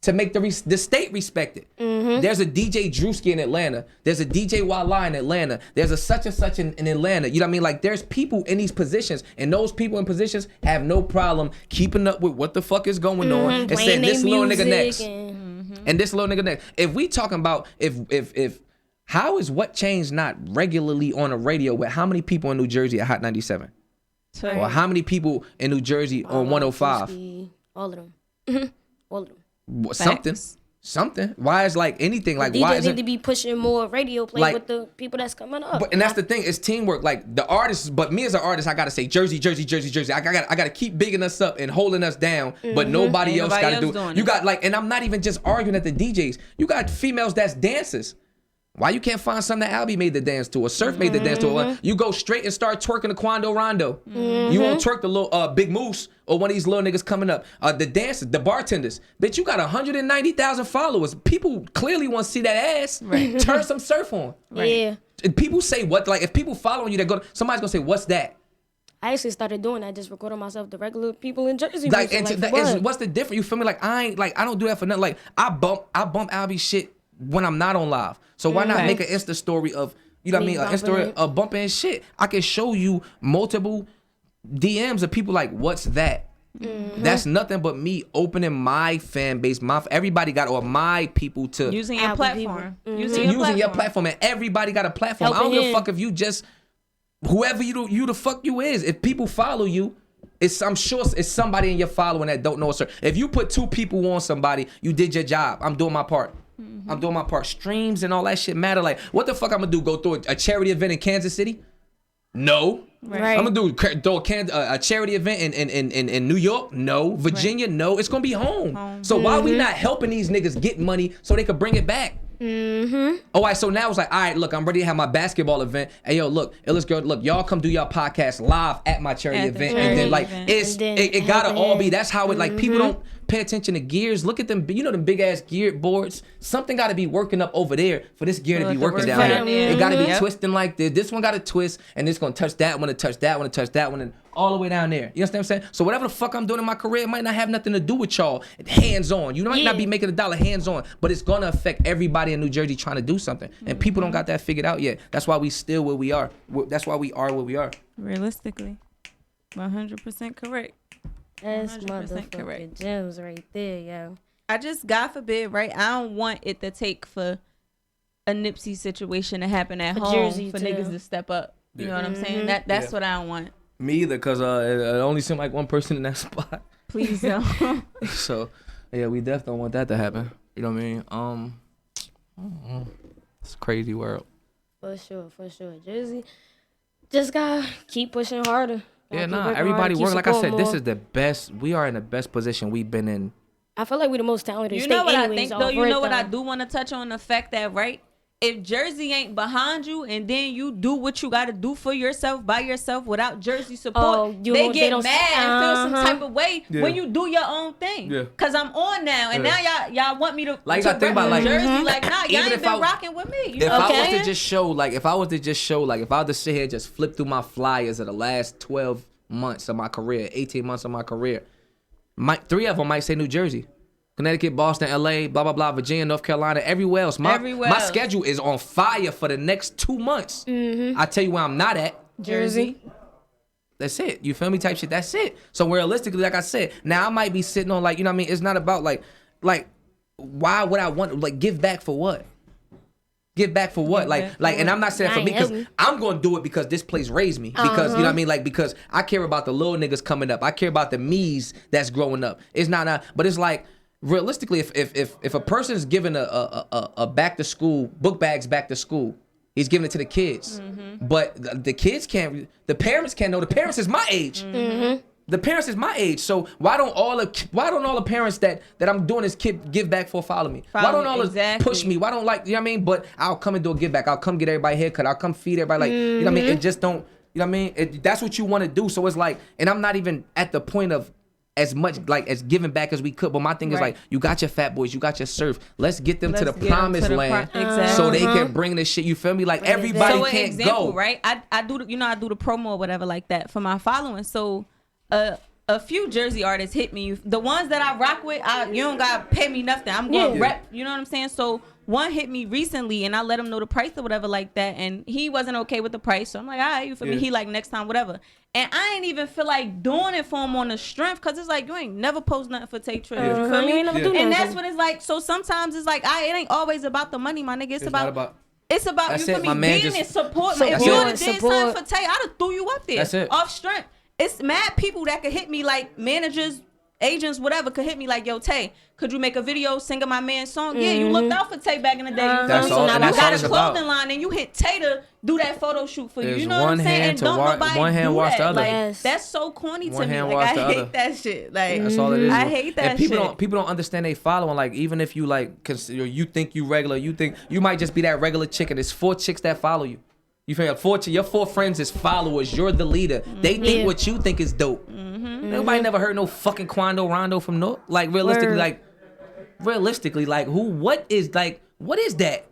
to make the state respect it. There's a DJ Drewski in Atlanta. There's a DJ Wala in Atlanta. There's a such and such in Atlanta. You know what I mean? Like there's people in these positions, and those people in positions have no problem keeping up with what the fuck is going on and saying this little nigga next. And this little nigga next. If we talking about if how is What Changed not regularly on the radio with how many people in New Jersey at Hot 97? Or how many people in New Jersey on 105? All of them. All of them. Something. Why is like anything like DJs why need isn't to be pushing more radio play like- with the people that's coming up. and that's the thing, it's teamwork. Like the artists, but me as an artist, I gotta say Jersey. I gotta keep bigging us up and holding us down, but nobody Ain't else nobody gotta else do doing it. You it. got like, and I'm not even just arguing at the DJs. You got females that's dancers. Why you can't find something that Albie made the dance to, or Surf made the dance to? You go straight and start twerking the Quando Rondo. You won't twerk the little Big Moose or one of these little niggas coming up. The dancers, the bartenders. Bitch, you got 190,000 followers. People clearly want to see that ass. Turn some surf on. Yeah. People say what? Like if people following you, somebody's gonna say, "What's that?" I actually started doing that, just recording myself, the regular people in Jersey. Like, music, and like, for what? what's the difference? You feel me? Like I don't do that for nothing. Like I bump Albie shit when I'm not on live. So why not make an Insta story of, you know what I Me mean? An Insta bumping story of bumping shit. I can show you multiple DMs of people like, what's that? That's nothing but me opening my fan base. Everybody got, or my people to Using your Album platform. people. Using your platform, and everybody got a platform. I don't Helping give a him. fuck if you just whoever you the fuck you is. If people follow you, I'm sure it's somebody in your following that don't know, sir. If you put 2 people on somebody, you did your job. I'm doing my part. I'm doing my part. Streams and all that shit matter. Like, what the fuck I'm gonna do? Go through a charity event in Kansas City? No. Right. I'm gonna do a charity event in New York? No. Virginia? No. It's gonna be home. So why we not helping these niggas get money so they could bring it back? Oh, all right, so now it's like, all right, look, I'm ready to have my basketball event. Hey, yo, look, Illis Girl, look, y'all come do y'all podcast live at my charity At the event. charity And then, like, event. it gotta helping all him. be, that's how it, like, people don't pay attention to gears. Look at them, you know them big-ass gear boards? Something gotta be working up over there for this gear to be to working work down down here. there. It gotta be Yep. twisting like this. This one gotta twist, and it's gonna touch that one, and touch that one, and touch that one, and all the way down there. You understand what I'm saying? So whatever the fuck I'm doing in my career, it might not have nothing to do with y'all. Hands-on. You might not be making $1 hands-on, but it's gonna affect everybody in New Jersey trying to do something. And people don't got that figured out yet. That's why we still where we are. That's why we are where we are. Realistically, 100% correct. That's 100% motherfucking correct. gems right there, yo. I just, God forbid, right? I don't want it to take for a Nipsey situation to happen at For home Jersey for too. niggas to step up. You know what I'm saying? That's what I don't want. Me either, because it only seemed like one person in that spot. Please don't. So, yeah, we definitely don't want that to happen. You know what I mean? It's a crazy world. For sure. Jersey just gotta keep pushing harder. Yeah, everybody work. Like I said, this is the best. We are in the best position we've been in. I feel like we're the most talented. You state know what anyways, I think though? You know what I do want to touch on the fact that, right? If Jersey ain't behind you and then you do what you got to do for yourself by yourself without Jersey support, they get mad and feel some type of way when you do your own thing. Yeah. Cause I'm on now, and now y'all want me to like I think about like Jersey. Like y'all ain't been rocking with me. If I was to just show, like if I was to sit here and just flip through my flyers of the last 12 months of my career, 18 months of my career, 3 of them might say New Jersey. Connecticut, Boston, LA, blah, blah, blah, Virginia, North Carolina, everywhere else. My schedule is on fire for the next 2 months. I tell you where I'm not at. Jersey. That's it. You feel me? Type shit. That's it. So realistically, like I said, now I might be sitting on like, you know what I mean? It's not about like, why would I want, like, give back for what? Give back for what? Like, and I'm not saying for me because I'm going to do it because this place raised me. Because, you know what I mean? Like, because I care about the little niggas coming up. I care about the me's that's growing up. It's not, but it's like, realistically, if a person is giving a back to school, book bags back to school, he's giving it to the kids. But the kids can't, the parents can't know. The parents is my age. The parents is my age. So why don't all the parents that I'm doing this give back for follow me? Why don't all push me? Why don't you know what I mean? But I'll come and do a give back. I'll come get everybody a haircut. I'll come feed everybody. Like, you know what I mean? It just don't, you know what I mean? That's what you want to do. So it's like, and I'm not even at the point of as much like as giving back as we could, but my thing is like, you got your Fat Boys, you got your Surf. Let's get them to the promised land, so they can bring this shit. You feel me? Like everybody can't example, go. Right? I do the promo or whatever like that for my following. So a few Jersey artists hit me. The ones that I rock with, you don't gotta pay me nothing. I'm gonna rep. You know what I'm saying? So one hit me recently, and I let him know the price or whatever like that, and he wasn't okay with the price. So I'm like, all right, you feel me? He like, next time, whatever. And I ain't even feel like doing it for him on the strength, cause it's like you ain't never post nothing for Tay Trips. You feel me? And that's what it's like. So sometimes it's like, it ain't always about the money, my nigga. It's about you feel me? Being in support. If you would have did something for Tay, I'd have threw you up there. That's it. Off strength. It's mad people that could hit me, like managers, agents, whatever, could hit me like, yo, Tay, could you make a video singing my man's song? Yeah, you looked out for Tay back in the day. That's all. So now you got a clothing about. Line and you hit Tay to do that photo shoot for you. There's You know what I'm saying? And don't nobody one hand do wash that. the other. Like, that's so corny to me. Hand Like, wash I hate that shit. Like, that's all it is. I hate that and people shit. People don't understand they following. Like, even if you like consider, you think you regular, you think you might just be that regular chick, and there's 4 chicks that follow you. You feel like your 4 friends is followers. You're the leader. They think what you think is dope. Nobody never heard no fucking Quando Rondo from no. Like realistically, like what is that?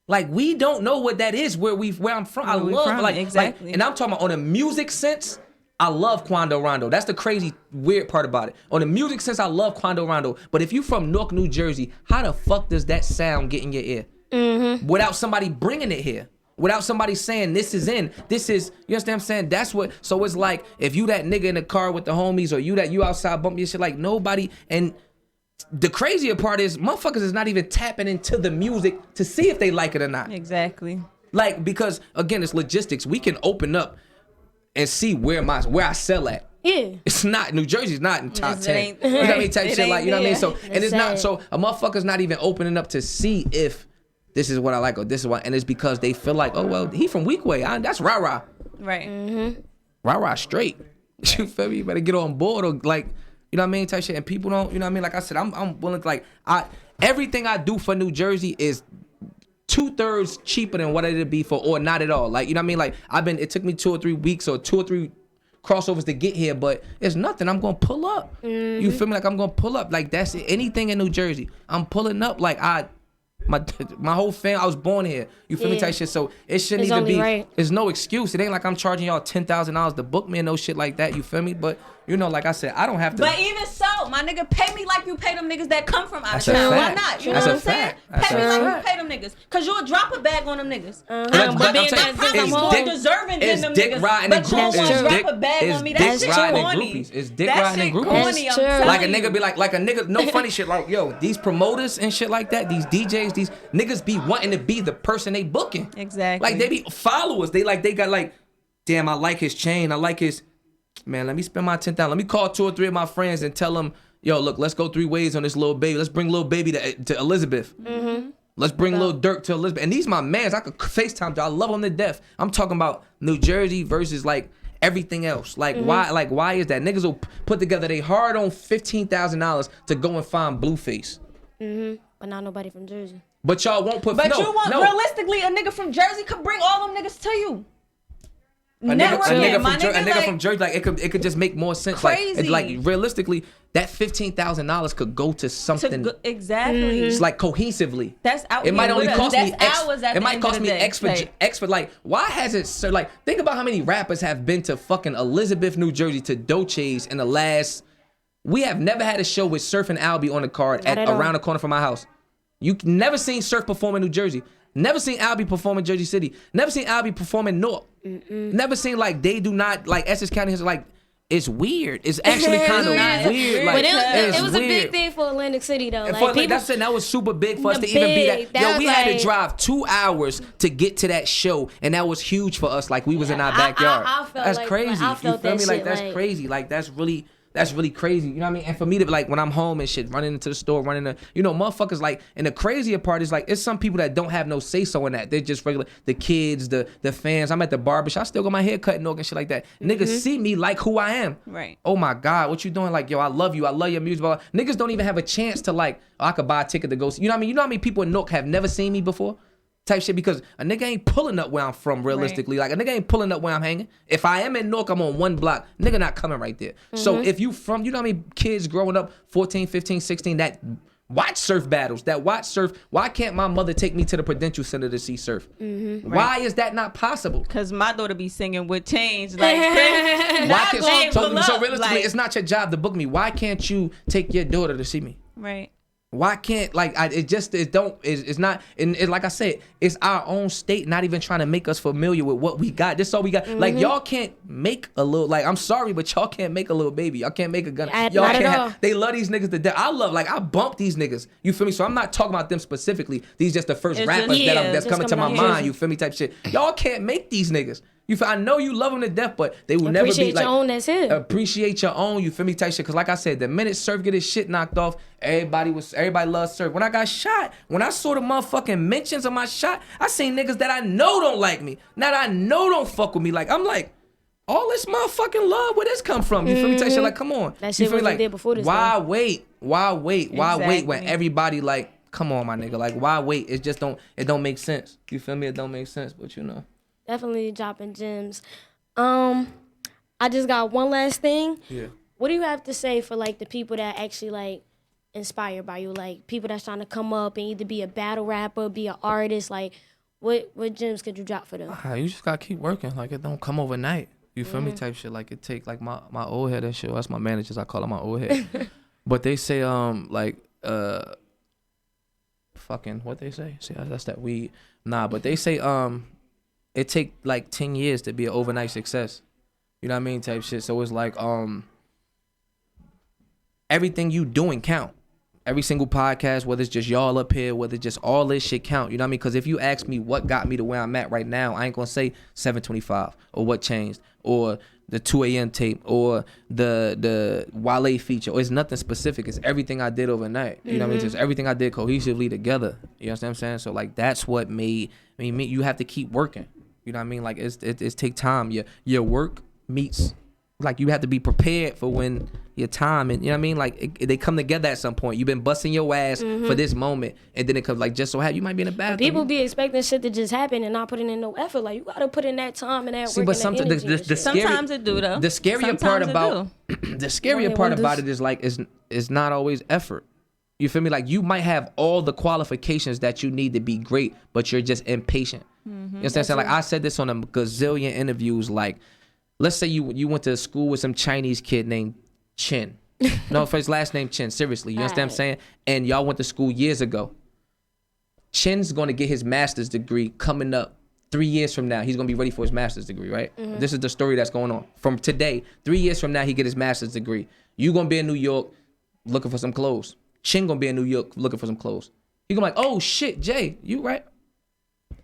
Like we don't know what that is. Where I'm from. I love exactly. And I'm talking about on a music sense. I love Quando Rondo. That's the crazy weird part about it. On the music sense, I love Quando Rondo. But if you from Newark, New Jersey, how the fuck does that sound get in your ear? Without somebody bringing it here. Without somebody saying this is, you understand what I'm saying? That's what, so it's like, if you that nigga in the car with the homies, or you outside bumping your shit, like nobody, and the crazier part is, motherfuckers is not even tapping into the music to see if they like it or not. Exactly. Like, because, again, it's logistics. We can open up and see where I sell at. Yeah. It's not, New Jersey's not in top 10. You know what I mean? Type shit, like, you know what I mean? So, and it's not, so a motherfucker's not even opening up to see if this is what I like, or this is what, and it's because they feel like, oh, well, he from Weequay. That's rah-rah. Right. Rah-rah straight. You feel me? You better get on board, or like, you know what I mean? Type shit. And people don't, you know what I mean? Like I said, I'm willing to, like, everything I do for New Jersey is 2/3 cheaper than what it'd be for, or not at all. Like, you know what I mean? Like, it took me 2 or 3 weeks or 2 or 3 crossovers to get here, but it's nothing. I'm gonna pull up. You feel me? Like, I'm gonna pull up. Like, that's it. Anything in New Jersey, I'm pulling up. Like, my whole family, I was born here. You feel me? Type shit. So it shouldn't even be. Right. There's no excuse. It ain't like I'm charging y'all $10,000 to book me and no shit like that. You feel me? But you know, like I said, I don't have to. But even so, my nigga, pay me like you pay them niggas that come from out of town. Why not? You know what I'm saying? Pay me like you pay them niggas, cause you'll drop a bag on them niggas. But then I promise more deserving than them niggas. But you won't drop a bag on me. That shit corny. It's dick riding in groupies. Like a nigga be like a nigga, no funny shit. Like, yo, these promoters and shit like that, these DJs, these niggas be wanting to be the person they booking. Exactly. Like, they be followers. They got like, damn, I like his chain. I like his, man, let me spend my $10,000. Let me call 2 or 3 of my friends and tell them, yo, look, let's go 3 ways on this little baby. Let's bring little baby to Elizabeth. Let's bring Lil Durk to Elizabeth. And these my mans. I could FaceTime to. I love them to death. I'm talking about New Jersey versus like everything else. Like why is that? Niggas will put together they hard on $15,000 to go and find Blueface. But not nobody from Jersey. But y'all won't put. But you want realistically a nigga from Jersey could bring all them niggas to you. A nigga from Jersey, like it could just make more sense. Crazy. Like realistically, that $15,000 could go to something. Exactly. It's like cohesively. That's out. It might only cost me hours. It might cost me extra. Like why has it? So like think about how many rappers have been to fucking Elizabeth, New Jersey, to Dolce's in the last. We have never had a show with Surf and Albie on the card around the corner from my house. You never seen Surf perform in New Jersey. Never seen Albie perform in Jersey City. Never seen Albie perform in Newark. Never seen like they do not like Essex County is like it's weird. It's actually kind of weird. Like, but it was weird. A big thing for Atlantic City though. That was super big for us to even be that. Yo, we had to drive 2 hours to get to that show, and that was huge for us. Like we was in our backyard. That's crazy. I felt you feel me? shit, Like that's crazy. Like that's really crazy. You know what I mean? And for me to like when I'm home and shit, running into the store, motherfuckers like, and the crazier part is like, it's some people that don't have no say so in that. They're just regular, the kids, the fans. I'm at the barbershop, I still got my hair cut and shit like that. Niggas see me like who I am. Right. Oh my God, what you doing? Like, yo, I love you. I love your music. Blah, blah. Niggas don't even have a chance to like, I could buy a ticket to go see. You know what I mean? You know how many people in Newark have never seen me before? Type shit, because a nigga ain't pulling up where I'm from realistically. Like a nigga ain't pulling up where I'm hanging. If I am in Newark, I'm on one block. Nigga not coming right there. So if you from, you know how many kids growing up 14, 15, 16 that watch surf battles, that watch surf. Why can't my mother take me to the Prudential Center to see surf? Why is that not possible? Because my daughter be singing with change. Like, so realistically, it's not your job to book me. Why can't you take your daughter to see me? Right. Why can't it's not, and like I said, it's our own state not even trying to make us familiar with what we got. This is all we got. Like y'all can't make a little, like I'm sorry, but y'all can't make a little baby. Y'all can't make a gun. Y'all not can't at all. they love these niggas to death. I bump these niggas. You feel me? So I'm not talking about them specifically. These just the first rappers that's coming to my mind. You feel me? Type shit. Y'all can't make these niggas. I know you love them to death, but they will never be like. Appreciate your own, that's it. Appreciate your own, you feel me, type shit. Cause like I said, the minute Surf get his shit knocked off, everybody loves Surf. When I got shot, when I saw the motherfucking mentions of my shot, I seen niggas that I know don't like me. Now that I know don't fuck with me. Like I'm like, all this motherfucking love, where this come from? You feel me, type shit? Like come on. That shit was there before this. Why wait when everybody like, come on, my nigga. Like why wait? It don't make sense. You feel me? It don't make sense, but you know. Definitely dropping gems. I just got one last thing. Yeah. What do you have to say for like the people that actually like inspired by you? Like people that's trying to come up and either be a battle rapper, be an artist. Like what gems could you drop for them? You just gotta keep working. Like it don't come overnight. You feel me? Type shit. Like it take like my old head and shit. That's my managers. I call them my old head. But they say fucking what they say? See, that's that weed. Nah, but they say it take like 10 years to be an overnight success. You know what I mean? Type shit. So it's like everything you doing count. Every single podcast, whether it's just y'all up here, whether it's just all this shit count. You know what I mean? Because if you ask me what got me to where I'm at right now, I ain't gonna say 725 or what changed or the 2 a.m. tape or the Wale feature. Or it's nothing specific. It's everything I did overnight. You know what I mean? Just everything I did cohesively together. You understand what I'm saying? So like that's what made me. You have to keep working. You know what I mean? Like it's take time. Your work meets, like you have to be prepared for when your time, and you know what I mean? Like they come together at some point. You've been busting your ass for this moment, and then it comes like just so happen you might be in a bathroom. People be expecting shit to just happen and not putting in no effort. Like you gotta put in that time and that work. But sometimes sometimes it do though. The scarier part about it is like is not always effort. You feel me? Like you might have all the qualifications that you need to be great, but you're just impatient. You understand? Like I said this on a gazillion interviews. Like, let's say you went to school with some Chinese kid named Chin. No, for his last name Chin. Seriously, you understand what I'm saying? And y'all went to school years ago. Chin's going to get his master's degree coming up 3 years from now. He's going to be ready for his master's degree, right? This is the story that's going on. From today, 3 years from now, he get his master's degree. You going to be in New York looking for some clothes. Chin going to be in New York looking for some clothes. He going to be like, oh shit, Jay, you right?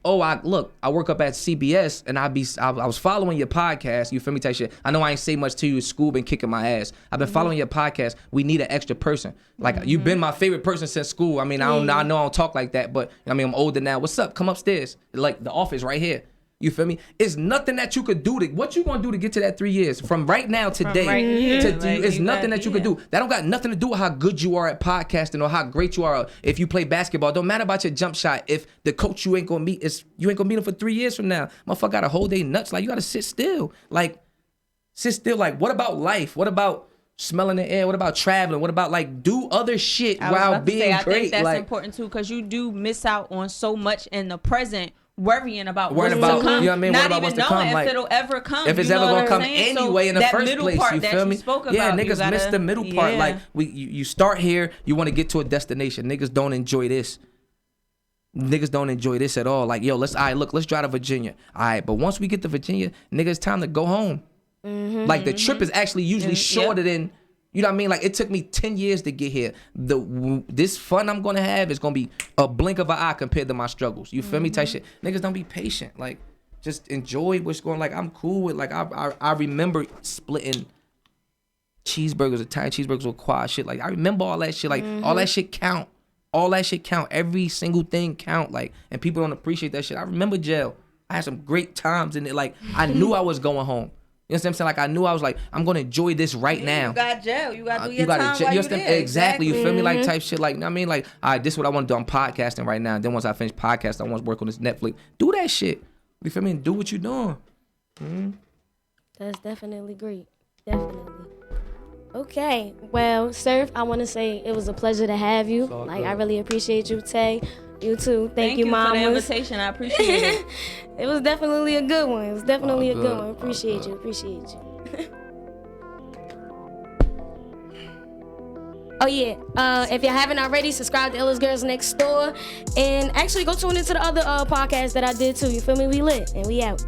oh, I work up at CBS and I was following your podcast, you feel me, type shit. I know I ain't say much to you, school been kicking my ass. I've been following your podcast. We need an extra person. Like, you've been my favorite person since school. I mean, I know I don't talk like that, but I mean, I'm older now. What's up? Come upstairs. Like, the office right here. You feel me? It's nothing that you could do what you gonna do to get to that 3 years from right now today? It's nothing that you could do. That don't got nothing to do with how good you are at podcasting or how great you are if you play basketball. Don't matter about your jump shot. If the coach you ain't gonna meet you ain't gonna meet him for 3 years from now. Motherfucker gotta hold their nuts. Like, you gotta sit still. Like, Like, what about life? What about smelling the air? What about traveling? What about, like, do other shit while being great? I think that's like, important too, because you do miss out on so much in the present. Worrying about what's to come, you know what I mean? Not about even what's knowing to come. if Like, it'll ever come. If it's ever gonna come anyway in the first place, you feel me? Yeah, niggas miss the middle part. Like, you start here, you want to get to a destination. Niggas don't enjoy this. Niggas don't enjoy this at all. Like, yo, let's drive to Virginia. All right, but once we get to Virginia, nigga, it's time to go home. Like, the trip is actually usually shorter than. You know what I mean? Like, it took me 10 years to get here. This fun I'm going to have is going to be a blink of an eye compared to my struggles. You feel me? Type shit. Niggas don't be patient. Like, just enjoy what's going. Like, I'm cool with, like, I remember splitting cheeseburgers, Italian cheeseburgers with quad shit. Like, I remember all that shit. Like, all that shit count. All that shit count. Every single thing count. Like, and people don't appreciate that shit. I remember jail. I had some great times in it. Like, I knew I was going home. You know what I'm saying? Like, I knew I was like, I'm gonna enjoy this now. You got jail. You got to do your time while you there. Exactly. You feel me? Like, type shit. Like, I mean, like, all right, this is what I want to do. I'm podcasting right now. Then once I finish podcasting, I want to work on this Netflix. Do that shit. You feel me? Do what you doing. That's definitely great. Definitely. Okay. Well, Surf, I want to say it was a pleasure to have you. Like, I really appreciate you, Tay. You too. Thank you, Mama. For the invitation. I appreciate it. It was definitely a good one. It was definitely a good one. Appreciate you. Oh yeah. If you haven't already, subscribe to Illest Girls Next Door, and actually go tune into the other podcasts that I did too. You feel me? We lit and we out.